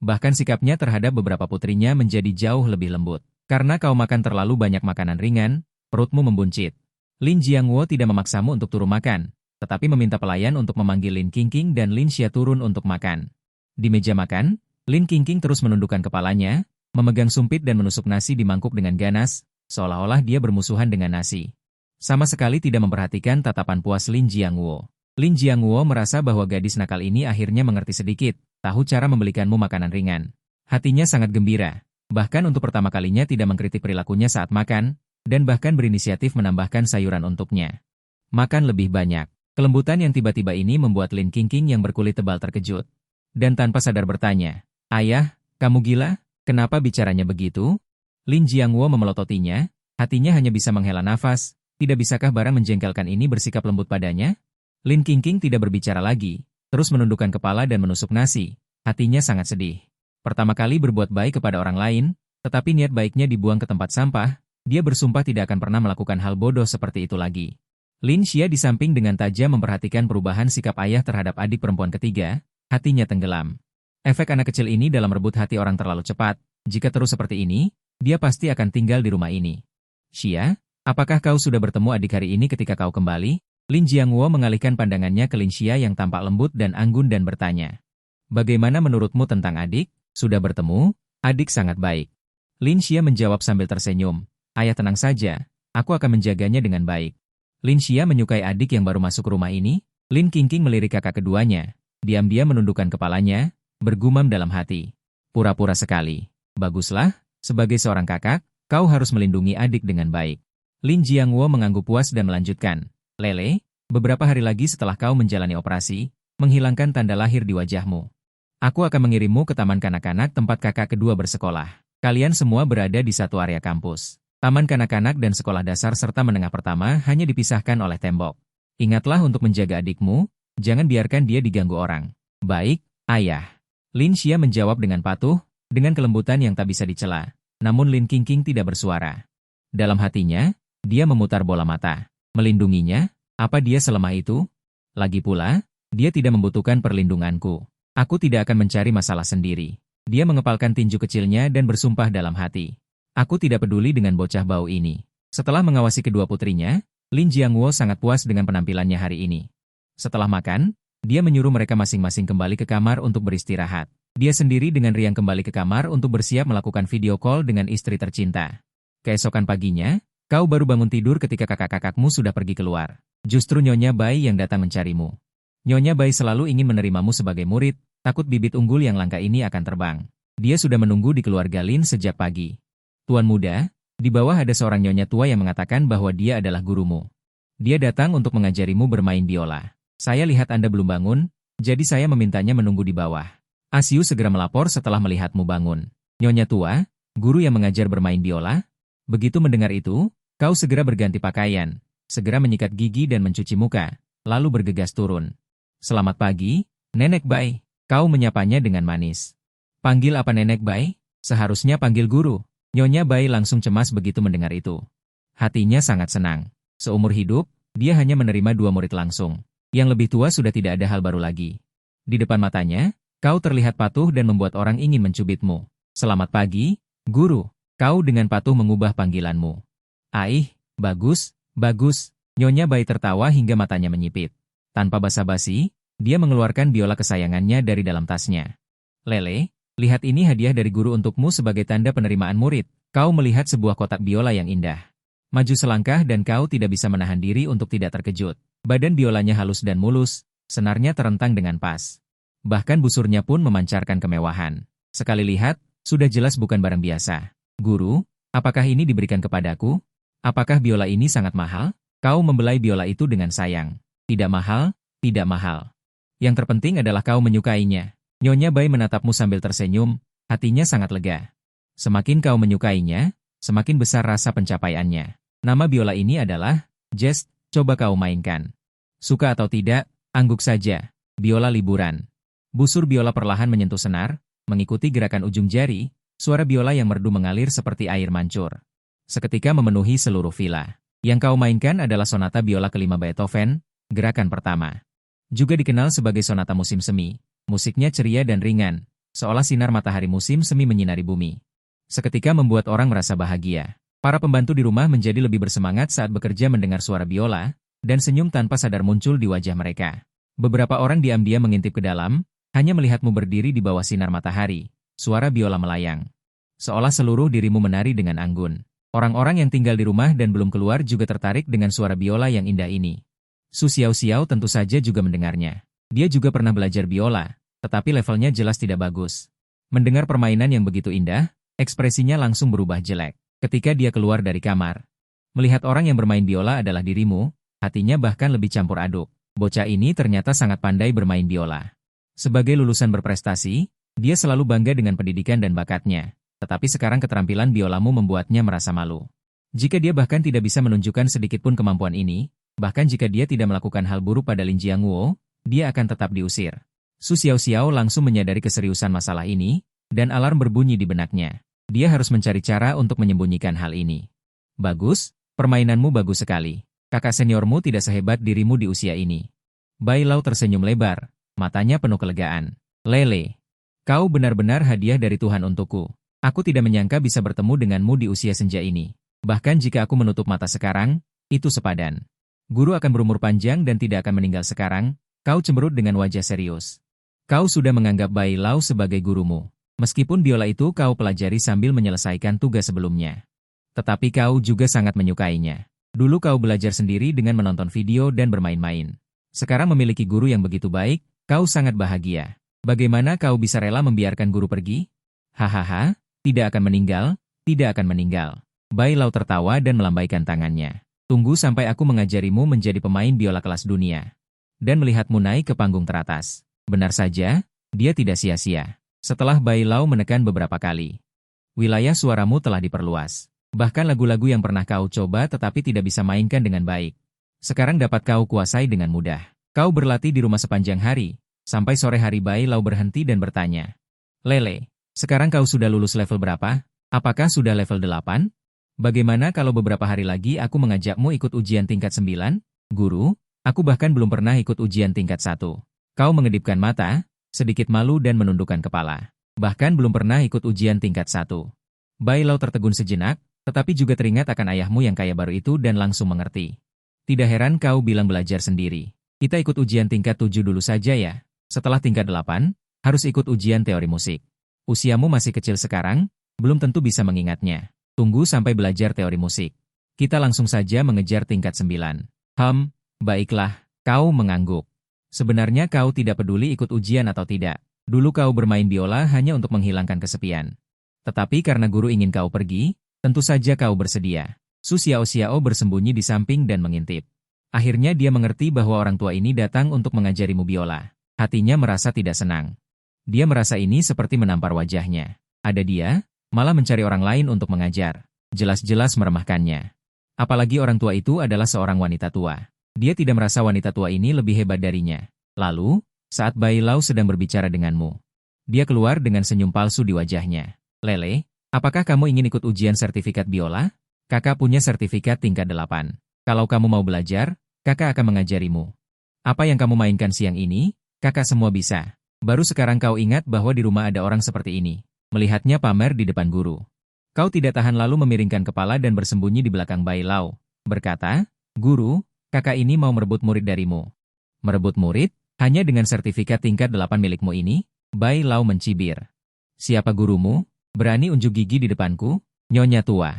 A: Bahkan sikapnya terhadap beberapa putrinya menjadi jauh lebih lembut. Karena kau makan terlalu banyak makanan ringan, perutmu membuncit. Lin Jiangwo tidak memaksamu untuk turun makan, tetapi meminta pelayan untuk memanggil Lin Qingqing dan Lin Xia turun untuk makan. Di meja makan, Lin Qingqing terus menundukkan kepalanya, memegang sumpit dan menusuk nasi di mangkuk dengan ganas, seolah-olah dia bermusuhan dengan nasi. Sama sekali tidak memperhatikan tatapan puas Lin Jiangwo. Lin Jiangwo merasa bahwa gadis nakal ini akhirnya mengerti sedikit, tahu cara membelikanmu makanan ringan. Hatinya sangat gembira, bahkan untuk pertama kalinya tidak mengkritik perilakunya saat makan, dan bahkan berinisiatif menambahkan sayuran untuknya. Makan lebih banyak. Kelembutan yang tiba-tiba ini membuat Lin Qingqing yang berkulit tebal terkejut. Dan tanpa sadar bertanya, ayah, kamu gila? Kenapa bicaranya begitu? Lin Jiangwo memelototinya, hatinya hanya bisa menghela nafas, tidak bisakah barang menjengkelkan ini bersikap lembut padanya? Lin Qingqing tidak berbicara lagi, terus menundukkan kepala dan menusuk nasi, hatinya sangat sedih. Pertama kali berbuat baik kepada orang lain, tetapi niat baiknya dibuang ke tempat sampah, dia bersumpah tidak akan pernah melakukan hal bodoh seperti itu lagi. Lin Xia di samping dengan tajam memperhatikan perubahan sikap ayah terhadap adik perempuan ketiga, hatinya tenggelam. Efek anak kecil ini dalam merebut hati orang terlalu cepat, jika terus seperti ini, dia pasti akan tinggal di rumah ini. Xia, apakah kau sudah bertemu adik hari ini ketika kau kembali? Lin Jiangwo mengalihkan pandangannya ke Lin Xia yang tampak lembut dan anggun dan bertanya. Bagaimana menurutmu tentang adik? Sudah bertemu? Adik sangat baik. Lin Xia menjawab sambil tersenyum. Ayah tenang saja, aku akan menjaganya dengan baik. Lin Xia menyukai adik yang baru masuk rumah ini. Lin Qingqing melirik kakak keduanya. Diam-diam menundukkan kepalanya, bergumam dalam hati. Pura-pura sekali. Baguslah, sebagai seorang kakak, kau harus melindungi adik dengan baik. Lin Jiangwo mengangguk puas dan melanjutkan. Lele, beberapa hari lagi setelah kau menjalani operasi, menghilangkan tanda lahir di wajahmu. Aku akan mengirimmu ke taman kanak-kanak tempat kakak kedua bersekolah. Kalian semua berada di satu area kampus. Taman kanak-kanak dan sekolah dasar serta menengah pertama hanya dipisahkan oleh tembok. Ingatlah untuk menjaga adikmu, jangan biarkan dia diganggu orang. Baik, ayah. Lin Xia menjawab dengan patuh, dengan kelembutan yang tak bisa dicela. Namun Lin Qingqing tidak bersuara. Dalam hatinya, dia memutar bola mata. Melindunginya? Apa dia selemah itu? Lagi pula, dia tidak membutuhkan perlindunganku. Aku tidak akan mencari masalah sendiri. Dia mengepalkan tinju kecilnya dan bersumpah dalam hati. Aku tidak peduli dengan bocah bau ini. Setelah mengawasi kedua putrinya, Lin Jiangwo sangat puas dengan penampilannya hari ini. Setelah makan, dia menyuruh mereka masing-masing kembali ke kamar untuk beristirahat. Dia sendiri dengan riang kembali ke kamar untuk bersiap melakukan video call dengan istri tercinta. Keesokan paginya, kau baru bangun tidur ketika kakak-kakakmu sudah pergi keluar. Justru Nyonya Bai yang datang mencarimu. Nyonya Bai selalu ingin menerimamu sebagai murid, takut bibit unggul yang langka ini akan terbang. Dia sudah menunggu di keluarga Lin sejak pagi. Tuan muda, di bawah ada seorang nyonya tua yang mengatakan bahwa dia adalah gurumu. Dia datang untuk mengajarimu bermain biola. Saya lihat Anda belum bangun, jadi saya memintanya menunggu di bawah. Asiu segera melapor setelah melihatmu bangun. Nyonya tua, guru yang mengajar bermain biola? Begitu mendengar itu, kau segera berganti pakaian, segera menyikat gigi dan mencuci muka, lalu bergegas turun. Selamat pagi, Nenek Bai. Kau menyapanya dengan manis. Panggil apa Nenek Bai? Seharusnya panggil guru. Nyonya Bai langsung cemas begitu mendengar itu. Hatinya sangat senang. Seumur hidup, dia hanya menerima 2 murid langsung. Yang lebih tua sudah tidak ada hal baru lagi. Di depan matanya, kau terlihat patuh dan membuat orang ingin mencubitmu. Selamat pagi, guru. Kau dengan patuh mengubah panggilanmu. Aih, bagus, bagus. Nyonya Bai tertawa hingga matanya menyipit. Tanpa basa-basi, dia mengeluarkan biola kesayangannya dari dalam tasnya. Lele, lihat ini hadiah dari guru untukmu sebagai tanda penerimaan murid. Kau melihat sebuah kotak biola yang indah. Maju selangkah dan kau tidak bisa menahan diri untuk tidak terkejut. Badan biolanya halus dan mulus, senarnya terentang dengan pas. Bahkan busurnya pun memancarkan kemewahan. Sekali lihat, sudah jelas bukan barang biasa. Guru, apakah ini diberikan kepadaku? Apakah biola ini sangat mahal? Kau membelai biola itu dengan sayang. Tidak mahal, tidak mahal. Yang terpenting adalah kau menyukainya. Nyonya Bai menatapmu sambil tersenyum, hatinya sangat lega. Semakin kau menyukainya, semakin besar rasa pencapaiannya. Nama biola ini adalah Jest, coba kau mainkan. Suka atau tidak, angguk saja. Biola liburan. Busur biola perlahan menyentuh senar, mengikuti gerakan ujung jari, suara biola yang merdu mengalir seperti air mancur. Seketika memenuhi seluruh villa. Yang kau mainkan adalah sonata biola kelima Beethoven, gerakan pertama. Juga dikenal sebagai sonata musim semi, musiknya ceria dan ringan, seolah sinar matahari musim semi menyinari bumi. Seketika membuat orang merasa bahagia. Para pembantu di rumah menjadi lebih bersemangat saat bekerja mendengar suara biola, dan senyum tanpa sadar muncul di wajah mereka. Beberapa orang diam-diam mengintip ke dalam, hanya melihatmu berdiri di bawah sinar matahari, suara biola melayang. Seolah seluruh dirimu menari dengan anggun. Orang-orang yang tinggal di rumah dan belum keluar juga tertarik dengan suara biola yang indah ini. Su Xiao-Xiao tentu saja juga mendengarnya. Dia juga pernah belajar biola, tetapi levelnya jelas tidak bagus. Mendengar permainan yang begitu indah, ekspresinya langsung berubah jelek. Ketika dia keluar dari kamar, melihat orang yang bermain biola adalah dirimu, hatinya bahkan lebih campur aduk. Bocah ini ternyata sangat pandai bermain biola. Sebagai lulusan berprestasi, dia selalu bangga dengan pendidikan dan bakatnya. Tetapi sekarang keterampilan biolamu membuatnya merasa malu. Jika dia bahkan tidak bisa menunjukkan sedikitpun kemampuan ini, bahkan jika dia tidak melakukan hal buruk pada Lin Jiangwo, dia akan tetap diusir. Su Xiao-Xiao langsung menyadari keseriusan masalah ini, dan alarm berbunyi di benaknya. Dia harus mencari cara untuk menyembunyikan hal ini. Bagus, permainanmu bagus sekali. Kakak seniormu tidak sehebat dirimu di usia ini. Bai Lau tersenyum lebar. Matanya penuh kelegaan. Lele, kau benar-benar hadiah dari Tuhan untukku. Aku tidak menyangka bisa bertemu denganmu di usia senja ini. Bahkan jika aku menutup mata sekarang, itu sepadan. Guru akan berumur panjang dan tidak akan meninggal sekarang, kau cemberut dengan wajah serius. Kau sudah menganggap Bai Lau sebagai gurumu. Meskipun biola itu kau pelajari sambil menyelesaikan tugas sebelumnya. Tetapi kau juga sangat menyukainya. Dulu kau belajar sendiri dengan menonton video dan bermain-main. Sekarang memiliki guru yang begitu baik, kau sangat bahagia. Bagaimana kau bisa rela membiarkan guru pergi? Hahaha, Tidak akan meninggal, tidak akan meninggal. Bai Lau tertawa dan melambaikan tangannya. Tunggu sampai aku mengajarimu menjadi pemain biola kelas dunia. Dan melihatmu naik ke panggung teratas. Benar saja, dia tidak sia-sia. Setelah Bai Lau menekan beberapa kali. Wilayah suaramu telah diperluas. Bahkan lagu-lagu yang pernah kau coba tetapi tidak bisa mainkan dengan baik. Sekarang dapat kau kuasai dengan mudah. Kau berlatih di rumah sepanjang hari. Sampai sore hari Bai Lau berhenti dan bertanya. Lele, sekarang kau sudah lulus level berapa? Apakah sudah level 8? Bagaimana kalau beberapa hari lagi aku mengajakmu ikut ujian tingkat 9? Guru, aku bahkan belum pernah ikut ujian tingkat 1. Kau mengedipkan mata, sedikit malu dan menundukkan kepala. Bahkan belum pernah ikut ujian tingkat 1. Bai Lau tertegun sejenak, tetapi juga teringat akan ayahmu yang kaya baru itu dan langsung mengerti. Tidak heran kau bilang belajar sendiri. Kita ikut ujian tingkat 7 dulu saja ya. Setelah tingkat 8, harus ikut ujian teori musik. Usiamu masih kecil sekarang, belum tentu bisa mengingatnya. Tunggu sampai belajar teori musik. Kita langsung saja mengejar tingkat 9. Baiklah, kau mengangguk. Sebenarnya kau tidak peduli ikut ujian atau tidak. Dulu kau bermain biola hanya untuk menghilangkan kesepian. Tetapi karena guru ingin kau pergi, tentu saja kau bersedia. Su Xiao bersembunyi di samping dan mengintip. Akhirnya dia mengerti bahwa orang tua ini datang untuk mengajarimu biola. Hatinya merasa tidak senang. Dia merasa ini seperti menampar wajahnya. Ada dia, malah mencari orang lain untuk mengajar. Jelas-jelas meremahkannya. Apalagi orang tua itu adalah seorang wanita tua. Dia tidak merasa wanita tua ini lebih hebat darinya. Lalu, saat Bai Lau sedang berbicara denganmu, dia keluar dengan senyum palsu di wajahnya. Lele, apakah kamu ingin ikut ujian sertifikat biola? Kakak punya sertifikat tingkat 8. Kalau kamu mau belajar, kakak akan mengajarimu. Apa yang kamu mainkan siang ini, kakak semua bisa. Baru sekarang kau ingat bahwa di rumah ada orang seperti ini. Melihatnya pamer di depan guru. Kau tidak tahan lalu memiringkan kepala dan bersembunyi di belakang Bai Lau. Berkata, Guru, kakak ini mau merebut murid darimu. Merebut murid? Hanya dengan sertifikat tingkat 8 milikmu ini? Bai Lau mencibir. Siapa gurumu? Berani unjuk gigi di depanku? Nyonya tua.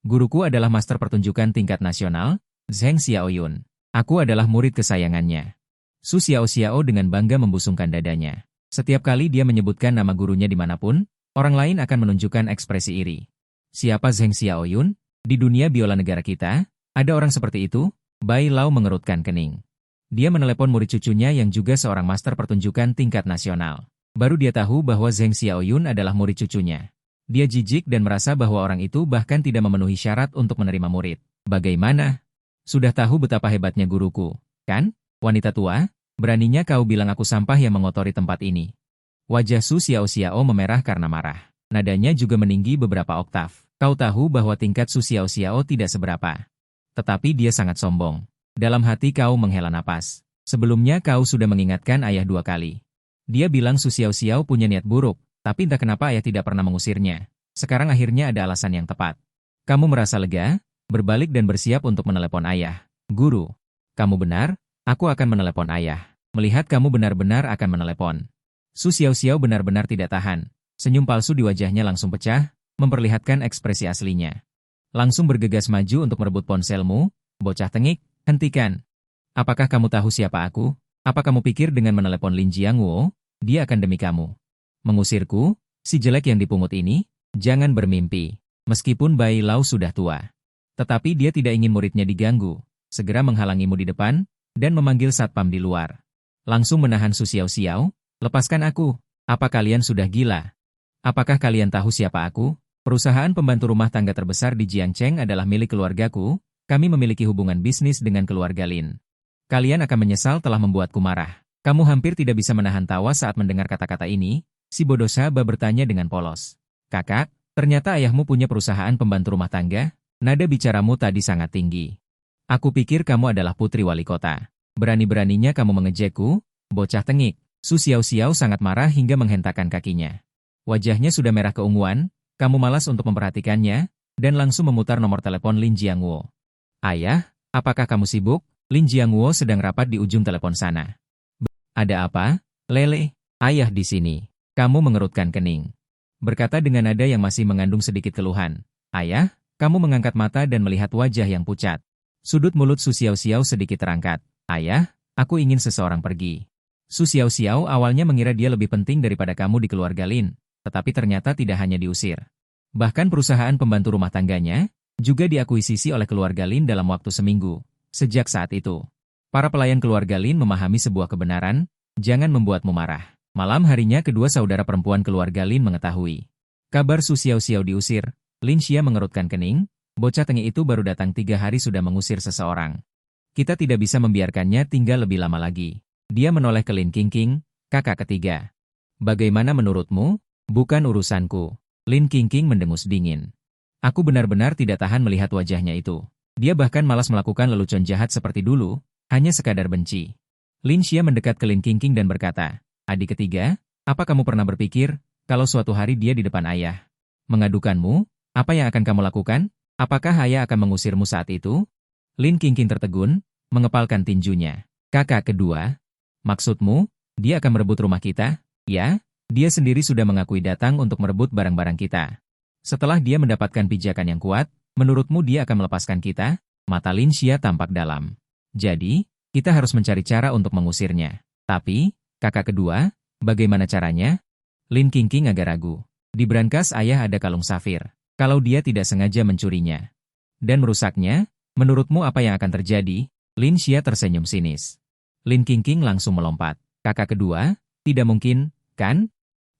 A: Guruku adalah master pertunjukan tingkat nasional, Zheng Xiaoyun. Aku adalah murid kesayangannya. Su Xiao dengan bangga membusungkan dadanya. Setiap kali dia menyebutkan nama gurunya dimanapun, orang lain akan menunjukkan ekspresi iri. Siapa Zheng Xiaoyun? Di dunia biola negara kita, ada orang seperti itu? Bai Lau mengerutkan kening. Dia menelepon murid cucunya yang juga seorang master pertunjukan tingkat nasional. Baru dia tahu bahwa Zheng Xiaoyun adalah murid cucunya. Dia jijik dan merasa bahwa orang itu bahkan tidak memenuhi syarat untuk menerima murid. Bagaimana? Sudah tahu betapa hebatnya guruku, kan? Wanita tua, beraninya kau bilang aku sampah yang mengotori tempat ini. Wajah Su Xiao memerah karena marah. Nadanya juga meninggi beberapa oktav. Kau tahu bahwa tingkat Su Xiao tidak seberapa. Tetapi dia sangat sombong. Dalam hati kau menghela napas. Sebelumnya kau sudah mengingatkan ayah 2 kali. Dia bilang Su Xiao punya niat buruk, tapi entah kenapa ayah tidak pernah mengusirnya. Sekarang akhirnya ada alasan yang tepat. Kamu merasa lega, berbalik dan bersiap untuk menelepon ayah. Guru, kamu benar, aku akan menelepon ayah. Melihat kamu benar-benar akan menelepon. Su Xiao benar-benar tidak tahan. Senyum palsu di wajahnya langsung pecah, memperlihatkan ekspresi aslinya. Langsung bergegas maju untuk merebut ponselmu, bocah tengik, hentikan. Apakah kamu tahu siapa aku? Apa kamu pikir dengan menelepon Lin Jiangwo, dia akan demi kamu? Mengusirku, si jelek yang dipungut ini? Jangan bermimpi. Meskipun Bai Lau sudah tua. Tetapi dia tidak ingin muridnya diganggu, segera menghalangimu di depan, dan memanggil satpam di luar. Langsung menahan Su Xiao, lepaskan aku. Apa kalian sudah gila? Apakah kalian tahu siapa aku? Perusahaan pembantu rumah tangga terbesar di Jiangcheng adalah milik keluargaku, kami memiliki hubungan bisnis dengan keluarga Lin. Kalian akan menyesal telah membuatku marah. Kamu hampir tidak bisa menahan tawa saat mendengar kata-kata ini, si bodoh Saba bertanya dengan polos. Kakak, ternyata ayahmu punya perusahaan pembantu rumah tangga? Nada bicaramu tadi sangat tinggi. Aku pikir kamu adalah putri wali kota. Berani-beraninya kamu mengejekku, bocah tengik. Su Xiao sangat marah hingga menghentakkan kakinya. Wajahnya sudah merah keunguan, kamu malas untuk memperhatikannya, dan langsung memutar nomor telepon Lin Jiangwo. Ayah, apakah kamu sibuk? Lin Jiangwo sedang rapat di ujung telepon sana. Ada apa? Lele, ayah di sini. Kamu mengerutkan kening. Berkata dengan nada yang masih mengandung sedikit keluhan. Ayah, kamu mengangkat mata dan melihat wajah yang pucat. Sudut mulut Su Xiao sedikit terangkat. Ayah, aku ingin seseorang pergi. Su Xiao awalnya mengira dia lebih penting daripada kamu di keluarga Lin. Tetapi ternyata tidak hanya diusir. Bahkan perusahaan pembantu rumah tangganya juga diakuisisi oleh keluarga Lin dalam waktu seminggu. Sejak saat itu, para pelayan keluarga Lin memahami sebuah kebenaran, jangan membuatmu marah. Malam harinya kedua saudara perempuan keluarga Lin mengetahui kabar Su Xiao diusir. Lin Xia mengerutkan kening, bocah tengil itu baru datang 3 hari sudah mengusir seseorang. Kita tidak bisa membiarkannya tinggal lebih lama lagi. Dia menoleh ke Lin Qingqing, kakak ketiga. Bagaimana menurutmu? Bukan urusanku. Lin Qingqing mendengus dingin. Aku benar-benar tidak tahan melihat wajahnya itu. Dia bahkan malas melakukan lelucon jahat seperti dulu, hanya sekadar benci. Lin Xia mendekat ke Lin Qingqing dan berkata, adik ketiga, apa kamu pernah berpikir, kalau suatu hari dia di depan ayah mengadukanmu, apa yang akan kamu lakukan? Apakah ayah akan mengusirmu saat itu? Lin Qingqing tertegun, mengepalkan tinjunya. Kakak kedua, maksudmu, dia akan merebut rumah kita? Ya, dia sendiri sudah mengakui datang untuk merebut barang-barang kita. Setelah dia mendapatkan pijakan yang kuat, menurutmu dia akan melepaskan kita? Mata Lin Xia tampak dalam. Jadi, kita harus mencari cara untuk mengusirnya. Tapi, kakak kedua, bagaimana caranya? Lin Qingqing agak ragu. Di brankas ayah ada kalung safir. Kalau dia tidak sengaja mencurinya dan merusaknya, menurutmu apa yang akan terjadi? Lin Xia tersenyum sinis. Lin Qingqing langsung melompat. Kakak kedua, tidak mungkin, kan?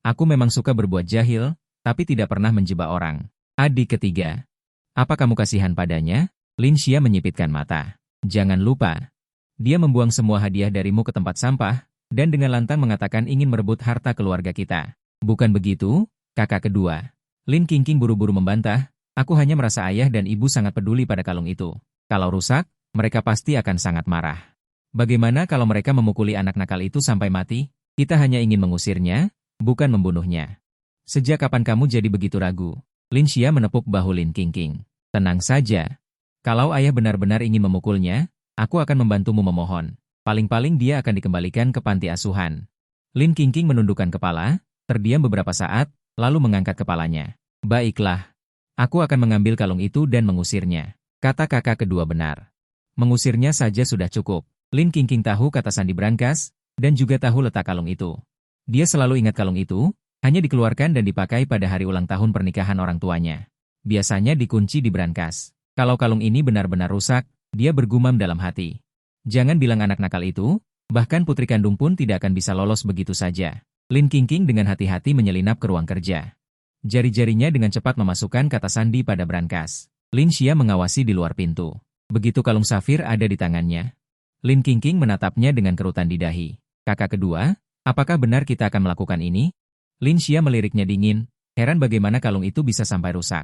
A: Aku memang suka berbuat jahil, tapi tidak pernah menjebak orang. Adik ketiga, apa kamu kasihan padanya? Lin Xia menyipitkan mata. Jangan lupa, dia membuang semua hadiah darimu ke tempat sampah, dan dengan lantang mengatakan ingin merebut harta keluarga kita. Bukan begitu, kakak kedua? Lin Qingqing buru-buru membantah, aku hanya merasa ayah dan ibu sangat peduli pada kalung itu. Kalau rusak, mereka pasti akan sangat marah. Bagaimana kalau mereka memukuli anak nakal itu sampai mati? Kita hanya ingin mengusirnya, bukan membunuhnya. Sejak kapan kamu jadi begitu ragu? Lin Xia menepuk bahu Lin Qingqing. Tenang saja. Kalau ayah benar-benar ingin memukulnya, aku akan membantumu memohon. Paling-paling dia akan dikembalikan ke panti asuhan. Lin Qingqing menundukkan kepala, terdiam beberapa saat, lalu mengangkat kepalanya. Baiklah. Aku akan mengambil kalung itu dan mengusirnya. Kata kakak kedua benar. Mengusirnya saja sudah cukup. Lin Qingqing tahu kata sandi brankas, dan juga tahu letak kalung itu. Dia selalu ingat kalung itu, hanya dikeluarkan dan dipakai pada hari ulang tahun pernikahan orang tuanya. Biasanya dikunci di brankas. Kalau kalung ini benar-benar rusak, dia bergumam dalam hati. Jangan bilang anak nakal itu, bahkan putri kandung pun tidak akan bisa lolos begitu saja. Lin Qingqing dengan hati-hati menyelinap ke ruang kerja. Jari-jarinya dengan cepat memasukkan kata sandi pada brankas. Lin Xia mengawasi di luar pintu. Begitu kalung safir ada di tangannya, Lin Qingqing menatapnya dengan kerutan di dahi. Kakak kedua, apakah benar kita akan melakukan ini? Lin Xia meliriknya dingin, heran bagaimana kalung itu bisa sampai rusak.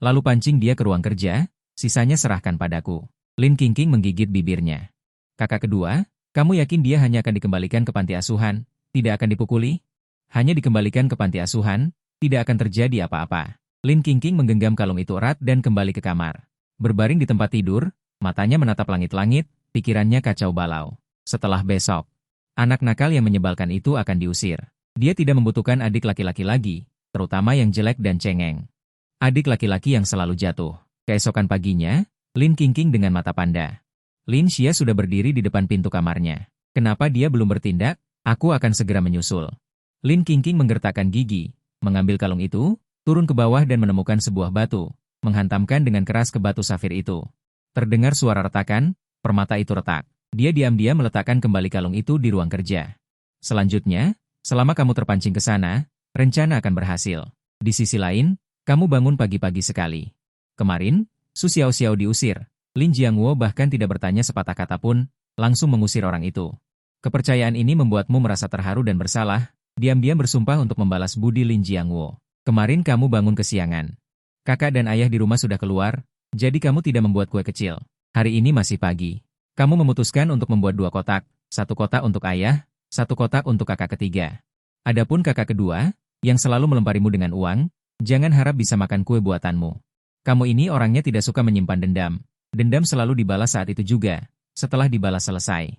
A: Lalu pancing dia ke ruang kerja, sisanya serahkan padaku. Lin Qingqing menggigit bibirnya. Kakak kedua, kamu yakin dia hanya akan dikembalikan ke panti asuhan? Tidak akan dipukuli? Hanya dikembalikan ke panti asuhan, tidak akan terjadi apa-apa. Lin Qingqing menggenggam kalung itu erat dan kembali ke kamar. Berbaring di tempat tidur, matanya menatap langit-langit, pikirannya kacau balau. Setelah besok, anak nakal yang menyebalkan itu akan diusir. Dia tidak membutuhkan adik laki-laki lagi, terutama yang jelek dan cengeng. Adik laki-laki yang selalu jatuh. Keesokan paginya, Lin Qingqing dengan mata panda. Lin Xia sudah berdiri di depan pintu kamarnya. Kenapa dia belum bertindak? Aku akan segera menyusul. Lin Qingqing menggertakkan gigi, mengambil kalung itu, turun ke bawah dan menemukan sebuah batu, menghantamkan dengan keras ke batu safir itu. Terdengar suara retakan, permata itu retak. Dia diam-diam meletakkan kembali kalung itu di ruang kerja. Selanjutnya, selama kamu terpancing ke sana, rencana akan berhasil. Di sisi lain, kamu bangun pagi-pagi sekali. Kemarin, Su Xiao diusir. Lin Jiangwo bahkan tidak bertanya sepatah kata pun, langsung mengusir orang itu. Kepercayaan ini membuatmu merasa terharu dan bersalah, diam-diam bersumpah untuk membalas budi Lin Jiangwo. Kemarin kamu bangun kesiangan. Kakak dan ayah di rumah sudah keluar, jadi kamu tidak membuat kue kecil. Hari ini masih pagi. Kamu memutuskan untuk membuat 2 kotak, 1 kotak untuk ayah, 1 kotak untuk kakak ketiga. Adapun kakak kedua, yang selalu melemparimu dengan uang, jangan harap bisa makan kue buatanmu. Kamu ini orangnya tidak suka menyimpan dendam. Dendam selalu dibalas saat itu juga, setelah dibalas selesai.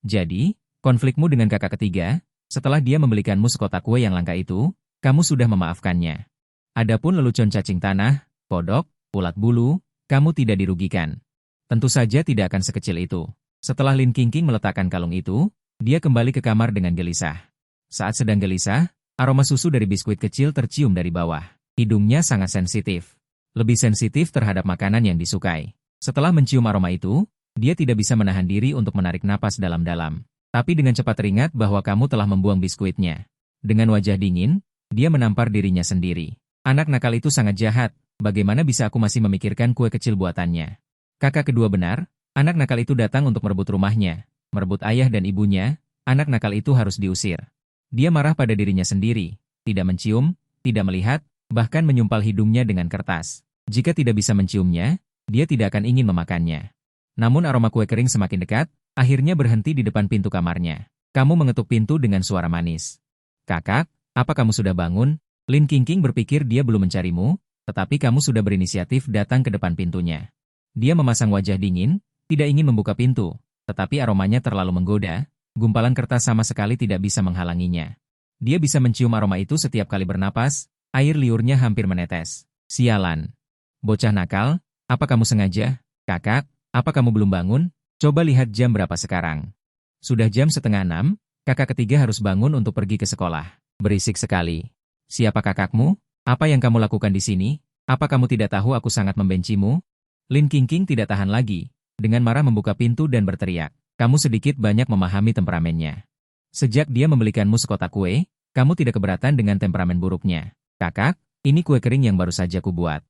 A: Jadi, konflikmu dengan kakak ketiga, setelah dia membelikanmu sekotak kue yang langka itu, kamu sudah memaafkannya. Adapun lelucon cacing tanah, kodok, ulat bulu, kamu tidak dirugikan. Tentu saja tidak akan sekecil itu. Setelah Lin Qingqing meletakkan kalung itu, dia kembali ke kamar dengan gelisah. Saat sedang gelisah, aroma susu dari biskuit kecil tercium dari bawah. Hidungnya sangat sensitif. Lebih sensitif terhadap makanan yang disukai. Setelah mencium aroma itu, dia tidak bisa menahan diri untuk menarik napas dalam-dalam. Tapi dengan cepat teringat bahwa kamu telah membuang biskuitnya. Dengan wajah dingin, dia menampar dirinya sendiri. Anak nakal itu sangat jahat, bagaimana bisa aku masih memikirkan kue kecil buatannya? Kakak kedua benar, anak nakal itu datang untuk merebut rumahnya. Merebut ayah dan ibunya, anak nakal itu harus diusir. Dia marah pada dirinya sendiri, tidak mencium, tidak melihat, bahkan menyumpal hidungnya dengan kertas. Jika tidak bisa menciumnya, dia tidak akan ingin memakannya. Namun aroma kue kering semakin dekat, akhirnya berhenti di depan pintu kamarnya. Kamu mengetuk pintu dengan suara manis. Kakak, apa kamu sudah bangun? Lin Qingqing berpikir dia belum mencarimu, tetapi kamu sudah berinisiatif datang ke depan pintunya. Dia memasang wajah dingin, tidak ingin membuka pintu, tetapi aromanya terlalu menggoda, gumpalan kertas sama sekali tidak bisa menghalanginya. Dia bisa mencium aroma itu setiap kali bernapas, air liurnya hampir menetes. Sialan. Bocah nakal, apa kamu sengaja? Kakak, apa kamu belum bangun? Coba lihat jam berapa sekarang. Sudah jam 5:30, kakak ketiga harus bangun untuk pergi ke sekolah. Berisik sekali. Siapa kakakmu? Apa yang kamu lakukan di sini? Apa kamu tidak tahu aku sangat membencimu? Lin Qingqing tidak tahan lagi. Dengan marah membuka pintu dan berteriak. Kamu sedikit banyak memahami temperamennya. Sejak dia membelikanmu sekotak kue, kamu tidak keberatan dengan temperamen buruknya. Kakak, ini kue kering yang baru saja kubuat.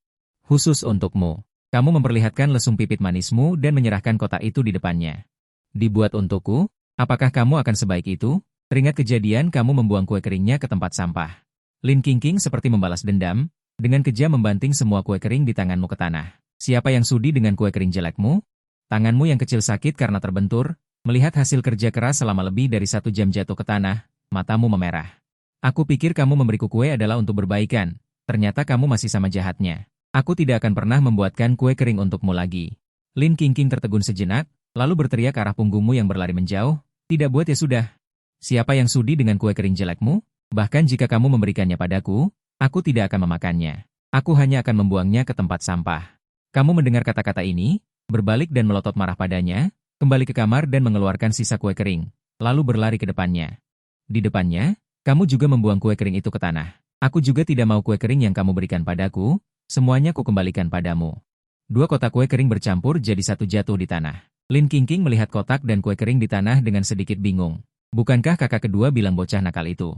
A: Khusus untukmu. Kamu memperlihatkan lesung pipit manismu dan menyerahkan kotak itu di depannya. Dibuat untukku? Apakah kamu akan sebaik itu? Teringat kejadian kamu membuang kue keringnya ke tempat sampah. Lin Qingqing seperti membalas dendam, dengan kejam membanting semua kue kering di tanganmu ke tanah. Siapa yang sudi dengan kue kering jelekmu? Tanganmu yang kecil sakit karena terbentur, melihat hasil kerja keras selama lebih dari 1 jam jatuh ke tanah, matamu memerah. Aku pikir kamu memberiku kue adalah untuk berbaikan, ternyata kamu masih sama jahatnya. Aku tidak akan pernah membuatkan kue kering untukmu lagi. Lin Qingqing tertegun sejenak, lalu berteriak ke arah punggungmu yang berlari menjauh, tidak buat ya sudah. Siapa yang sudi dengan kue kering jelekmu? Bahkan jika kamu memberikannya padaku, aku tidak akan memakannya. Aku hanya akan membuangnya ke tempat sampah. Kamu mendengar kata-kata ini, berbalik dan melotot marah padanya, kembali ke kamar dan mengeluarkan sisa kue kering, lalu berlari ke depannya. Di depannya, kamu juga membuang kue kering itu ke tanah. Aku juga tidak mau kue kering yang kamu berikan padaku, semuanya ku kembalikan padamu. 2 kotak kue kering bercampur jadi 1 jatuh di tanah. Lin Qingqing melihat kotak dan kue kering di tanah dengan sedikit bingung. Bukankah kakak kedua bilang bocah nakal itu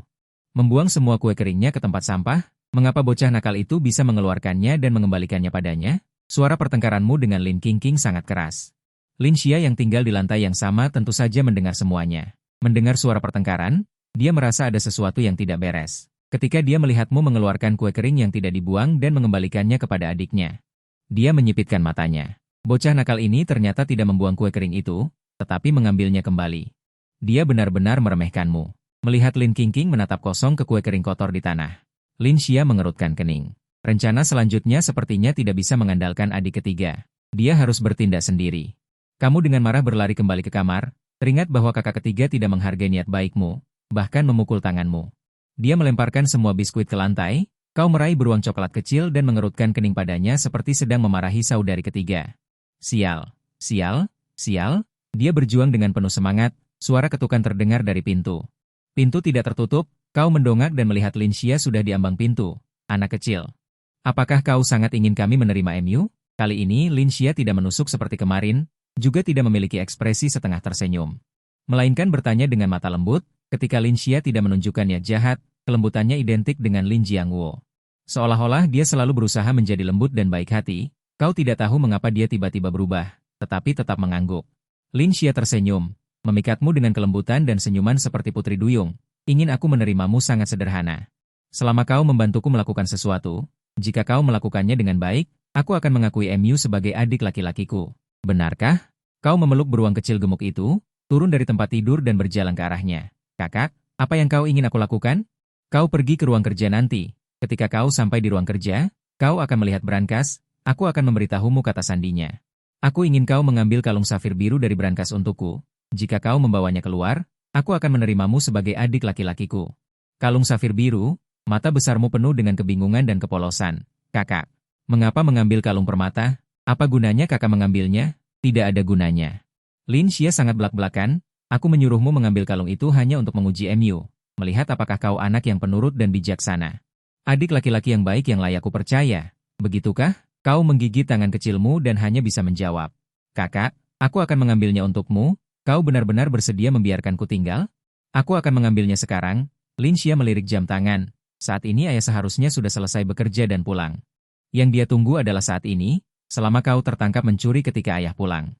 A: membuang semua kue keringnya ke tempat sampah? Mengapa bocah nakal itu bisa mengeluarkannya dan mengembalikannya padanya? Suara pertengkaranmu dengan Lin Qingqing sangat keras. Lin Xia yang tinggal di lantai yang sama tentu saja mendengar semuanya. Mendengar suara pertengkaran, dia merasa ada sesuatu yang tidak beres. Ketika dia melihatmu mengeluarkan kue kering yang tidak dibuang dan mengembalikannya kepada adiknya. Dia menyipitkan matanya. Bocah nakal ini ternyata tidak membuang kue kering itu, tetapi mengambilnya kembali. Dia benar-benar meremehkanmu. Melihat Lin Qingqing menatap kosong ke kue kering kotor di tanah. Lin Xia mengerutkan kening. Rencana selanjutnya sepertinya tidak bisa mengandalkan adik ketiga. Dia harus bertindak sendiri. Kamu dengan marah berlari kembali ke kamar, teringat bahwa kakak ketiga tidak menghargai niat baikmu, bahkan memukul tanganmu. Dia melemparkan semua biskuit ke lantai, kau meraih beruang coklat kecil dan mengerutkan kening padanya seperti sedang memarahi saudari ketiga. Sial, sial, sial, dia berjuang dengan penuh semangat, suara ketukan terdengar dari pintu. Pintu tidak tertutup, kau mendongak dan melihat Lin Xia sudah di ambang pintu. Anak kecil. Apakah kau sangat ingin kami menerima MU? Kali ini Lin Xia tidak menusuk seperti kemarin, juga tidak memiliki ekspresi setengah tersenyum. Melainkan bertanya dengan mata lembut, ketika Lin Xia tidak menunjukkan niat jahat, kelembutannya identik dengan Lin Jiangwo. Seolah-olah dia selalu berusaha menjadi lembut dan baik hati, kau tidak tahu mengapa dia tiba-tiba berubah, tetapi tetap mengangguk. Lin Xia tersenyum, memikatmu dengan kelembutan dan senyuman seperti putri duyung. Ingin aku menerimamu sangat sederhana. Selama kau membantuku melakukan sesuatu, jika kau melakukannya dengan baik, aku akan mengakui MU sebagai adik laki-lakiku. Benarkah? Kau memeluk beruang kecil gemuk itu, turun dari tempat tidur dan berjalan ke arahnya. Kakak, apa yang kau ingin aku lakukan? Kau pergi ke ruang kerja nanti. Ketika kau sampai di ruang kerja, kau akan melihat brankas, aku akan memberitahumu kata sandinya. Aku ingin kau mengambil kalung safir biru dari brankas untukku. Jika kau membawanya keluar, aku akan menerimamu sebagai adik laki-lakiku. Kalung safir biru, mata besarmu penuh dengan kebingungan dan kepolosan. Kakak, mengapa mengambil kalung permata? Apa gunanya kakak mengambilnya? Tidak ada gunanya. Lin Xia sangat belak-belakan, aku menyuruhmu mengambil kalung itu hanya untuk menguji MU. Melihat apakah kau anak yang penurut dan bijaksana. Adik laki-laki yang baik yang layak kupercaya. Begitukah? Kau menggigit tangan kecilmu dan hanya bisa menjawab. Kakak, aku akan mengambilnya untukmu. Kau benar-benar bersedia membiarkanku tinggal? Aku akan mengambilnya sekarang. Lin Xia melirik jam tangan. Saat ini ayah seharusnya sudah selesai bekerja dan pulang. Yang dia tunggu adalah saat ini, selama kau tertangkap mencuri ketika ayah pulang.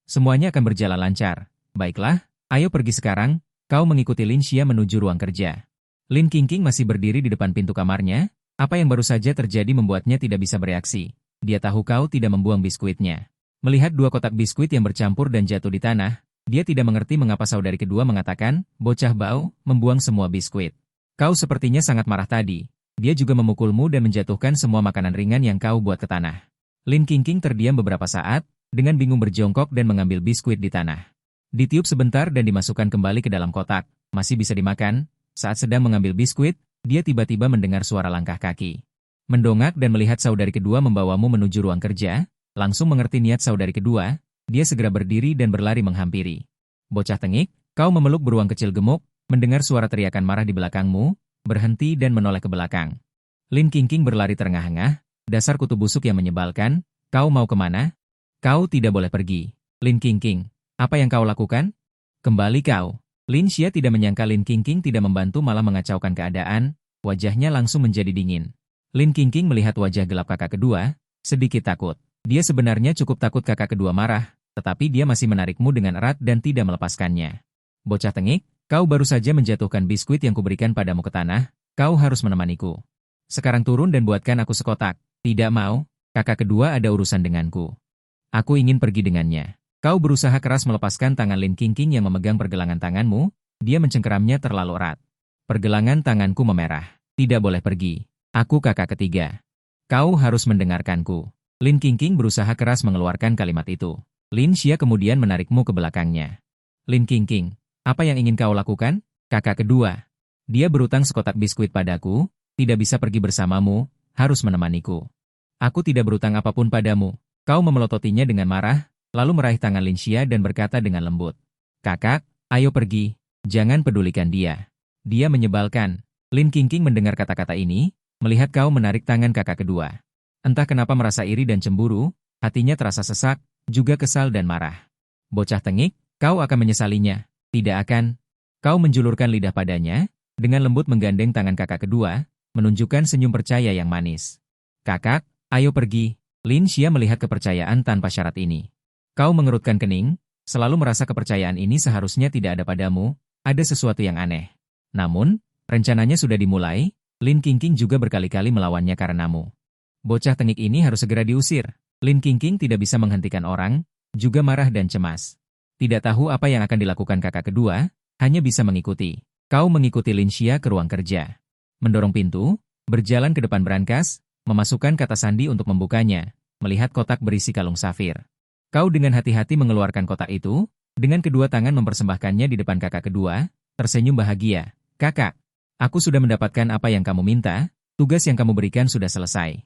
A: Semuanya akan berjalan lancar. Baiklah, ayo pergi sekarang. Kau mengikuti Lin Xia menuju ruang kerja. Lin Qingqing masih berdiri di depan pintu kamarnya. Apa yang baru saja terjadi membuatnya tidak bisa bereaksi. Dia tahu kau tidak membuang biskuitnya. Melihat 2 kotak biskuit yang bercampur dan jatuh di tanah, dia tidak mengerti mengapa saudari kedua mengatakan, bocah bau, membuang semua biskuit. Kau sepertinya sangat marah tadi. Dia juga memukulmu dan menjatuhkan semua makanan ringan yang kau buat ke tanah. Lin Qingqing terdiam beberapa saat, dengan bingung berjongkok dan mengambil biskuit di tanah. Ditiup sebentar dan dimasukkan kembali ke dalam kotak, masih bisa dimakan. Saat sedang mengambil biskuit, dia tiba-tiba mendengar suara langkah kaki. Mendongak dan melihat saudari kedua membawamu menuju ruang kerja, langsung mengerti niat saudari kedua. Dia segera berdiri dan berlari menghampiri. Bocah tengik, kau memeluk beruang kecil gemuk, mendengar suara teriakan marah di belakangmu, berhenti dan menoleh ke belakang. Lin Qingqing berlari terengah-engah, dasar kutu busuk yang menyebalkan, kau mau kemana? Kau tidak boleh pergi. Lin Qingqing, apa yang kau lakukan? Kembali kau. Lin Xia tidak menyangka Lin Qingqing tidak membantu malah mengacaukan keadaan, wajahnya langsung menjadi dingin. Lin Qingqing melihat wajah gelap kakak kedua, sedikit takut. Dia sebenarnya cukup takut kakak kedua marah, tetapi dia masih menarikmu dengan erat dan tidak melepaskannya. Bocah tengik, kau baru saja menjatuhkan biskuit yang kuberikan padamu ke tanah, kau harus menemaniku. Sekarang turun dan buatkan aku sekotak. Tidak mau, kakak kedua ada urusan denganku. Aku ingin pergi dengannya. Kau berusaha keras melepaskan tangan Lin Qingqing yang memegang pergelangan tanganmu, dia mencengkeramnya terlalu erat. Pergelangan tanganku memerah. Tidak boleh pergi. Aku kakak ketiga. Kau harus mendengarkanku. Lin Qingqing berusaha keras mengeluarkan kalimat itu. Lin Xia kemudian menarikmu ke belakangnya. Lin Qingqing, apa yang ingin kau lakukan? Kakak kedua. Dia berutang sekotak biskuit padaku, tidak bisa pergi bersamamu, harus menemaniku. Aku tidak berutang apapun padamu. Kau memelototinya dengan marah, lalu meraih tangan Lin Xia dan berkata dengan lembut. Kakak, ayo pergi, jangan pedulikan dia. Dia menyebalkan. Lin Qingqing mendengar kata-kata ini, melihat kau menarik tangan kakak kedua. Entah kenapa merasa iri dan cemburu, hatinya terasa sesak, juga kesal dan marah. Bocah tengik, kau akan menyesalinya. Tidak akan. Kau menjulurkan lidah padanya, dengan lembut menggandeng tangan kakak kedua, menunjukkan senyum percaya yang manis. Kakak, ayo pergi. Lin Xia melihat kepercayaan tanpa syarat ini. Kau mengerutkan kening, selalu merasa kepercayaan ini seharusnya tidak ada padamu, ada sesuatu yang aneh. Namun, rencananya sudah dimulai, Lin Qingqing juga berkali-kali melawannya karenamu. Bocah tengik ini harus segera diusir. Lin Qingqing tidak bisa menghentikan orang, juga marah dan cemas. Tidak tahu apa yang akan dilakukan kakak kedua, hanya bisa mengikuti. Kau mengikuti Lin Xia ke ruang kerja. Mendorong pintu, berjalan ke depan brankas, memasukkan kata sandi untuk membukanya, melihat kotak berisi kalung safir. Kau dengan hati-hati mengeluarkan kotak itu, dengan kedua tangan mempersembahkannya di depan kakak kedua, tersenyum bahagia. Kakak, aku sudah mendapatkan apa yang kamu minta, tugas yang kamu berikan sudah selesai.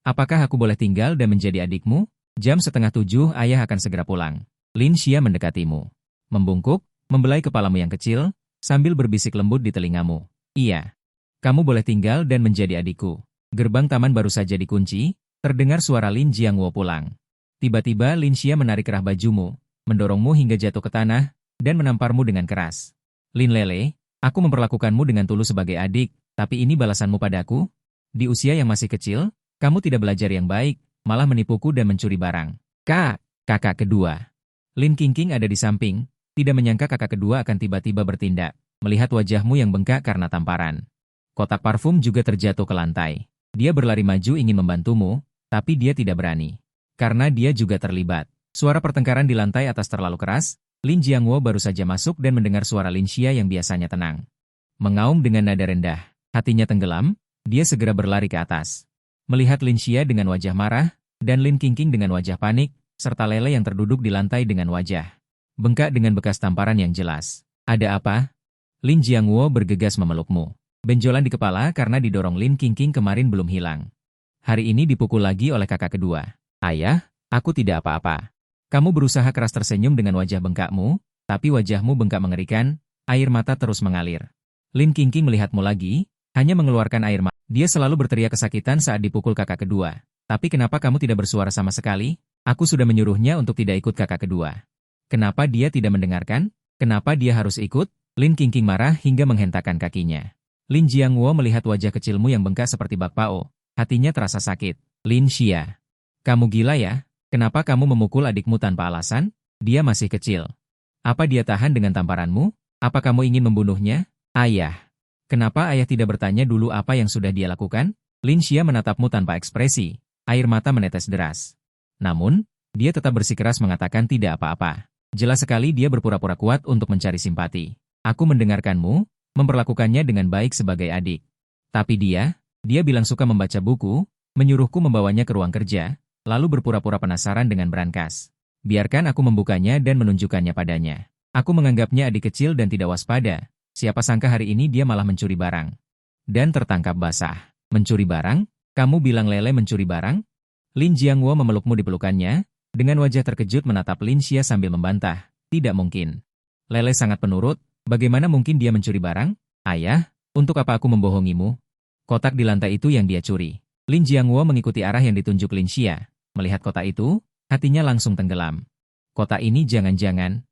A: Apakah aku boleh tinggal dan menjadi adikmu? Jam 6:30 ayah akan segera pulang. Lin Xia mendekatimu. Membungkuk, membelai kepalamu yang kecil, sambil berbisik lembut di telingamu. Iya. Kamu boleh tinggal dan menjadi adikku. Gerbang taman baru saja dikunci, terdengar suara Lin Jiangwo pulang. Tiba-tiba Lin Xia menarik kerah bajumu, mendorongmu hingga jatuh ke tanah, dan menamparmu dengan keras. Lin Lele, aku memperlakukanmu dengan tulus sebagai adik, tapi ini balasanmu padaku? Di usia yang masih kecil, kamu tidak belajar yang baik, malah menipuku dan mencuri barang. Kakak kedua. Lin Qingqing ada di samping, tidak menyangka kakak kedua akan tiba-tiba bertindak, melihat wajahmu yang bengkak karena tamparan. Kotak parfum juga terjatuh ke lantai. Dia berlari maju ingin membantumu, tapi dia tidak berani. Karena dia juga terlibat. Suara pertengkaran di lantai atas terlalu keras, Lin Jiangwo baru saja masuk dan mendengar suara Lin Xia yang biasanya tenang. Mengaum dengan nada rendah, hatinya tenggelam, dia segera berlari ke atas. Melihat Lin Xia dengan wajah marah, dan Lin Qingqing dengan wajah panik, serta Lele yang terduduk di lantai dengan wajah bengkak dengan bekas tamparan yang jelas. Ada apa? Lin Jiangwo bergegas memelukmu. Benjolan di kepala karena didorong Lin Qingqing kemarin belum hilang. Hari ini dipukul lagi oleh kakak kedua. Ayah, aku tidak apa-apa. Kamu berusaha keras tersenyum dengan wajah bengkakmu, tapi wajahmu bengkak mengerikan, air mata terus mengalir. Lin Qingqing melihatmu lagi, hanya mengeluarkan air mata. Dia selalu berteriak kesakitan saat dipukul kakak kedua. Tapi kenapa kamu tidak bersuara sama sekali? Aku sudah menyuruhnya untuk tidak ikut kakak kedua. Kenapa dia tidak mendengarkan? Kenapa dia harus ikut? Lin Qingqing marah hingga menghentakkan kakinya. Lin Jiangwo melihat wajah kecilmu yang bengkak seperti bakpao. Hatinya terasa sakit. Lin Xia. Kamu gila ya? Kenapa kamu memukul adikmu tanpa alasan? Dia masih kecil. Apa dia tahan dengan tamparanmu? Apa kamu ingin membunuhnya? Ayah. Kenapa ayah tidak bertanya dulu apa yang sudah dia lakukan? Lin Xia menatapmu tanpa ekspresi. Air mata menetes deras. Namun, dia tetap bersikeras mengatakan tidak apa-apa. Jelas sekali dia berpura-pura kuat untuk mencari simpati. Aku mendengarkanmu, memperlakukannya dengan baik sebagai adik. Tapi dia bilang suka membaca buku, menyuruhku membawanya ke ruang kerja, lalu berpura-pura penasaran dengan brankas. Biarkan aku membukanya dan menunjukkannya padanya. Aku menganggapnya adik kecil dan tidak waspada. Siapa sangka hari ini dia malah mencuri barang. Dan tertangkap basah. Mencuri barang? Kamu bilang Lele mencuri barang? Lin Jiangwo memelukmu di pelukannya, dengan wajah terkejut menatap Lin Xia sambil membantah. Tidak mungkin. Lele sangat penurut, bagaimana mungkin dia mencuri barang? Ayah, untuk apa aku membohongimu? Kotak di lantai itu yang dia curi. Lin Jiangwo mengikuti arah yang ditunjuk Lin Xia. Melihat kotak itu, hatinya langsung tenggelam. Kotak ini jangan-jangan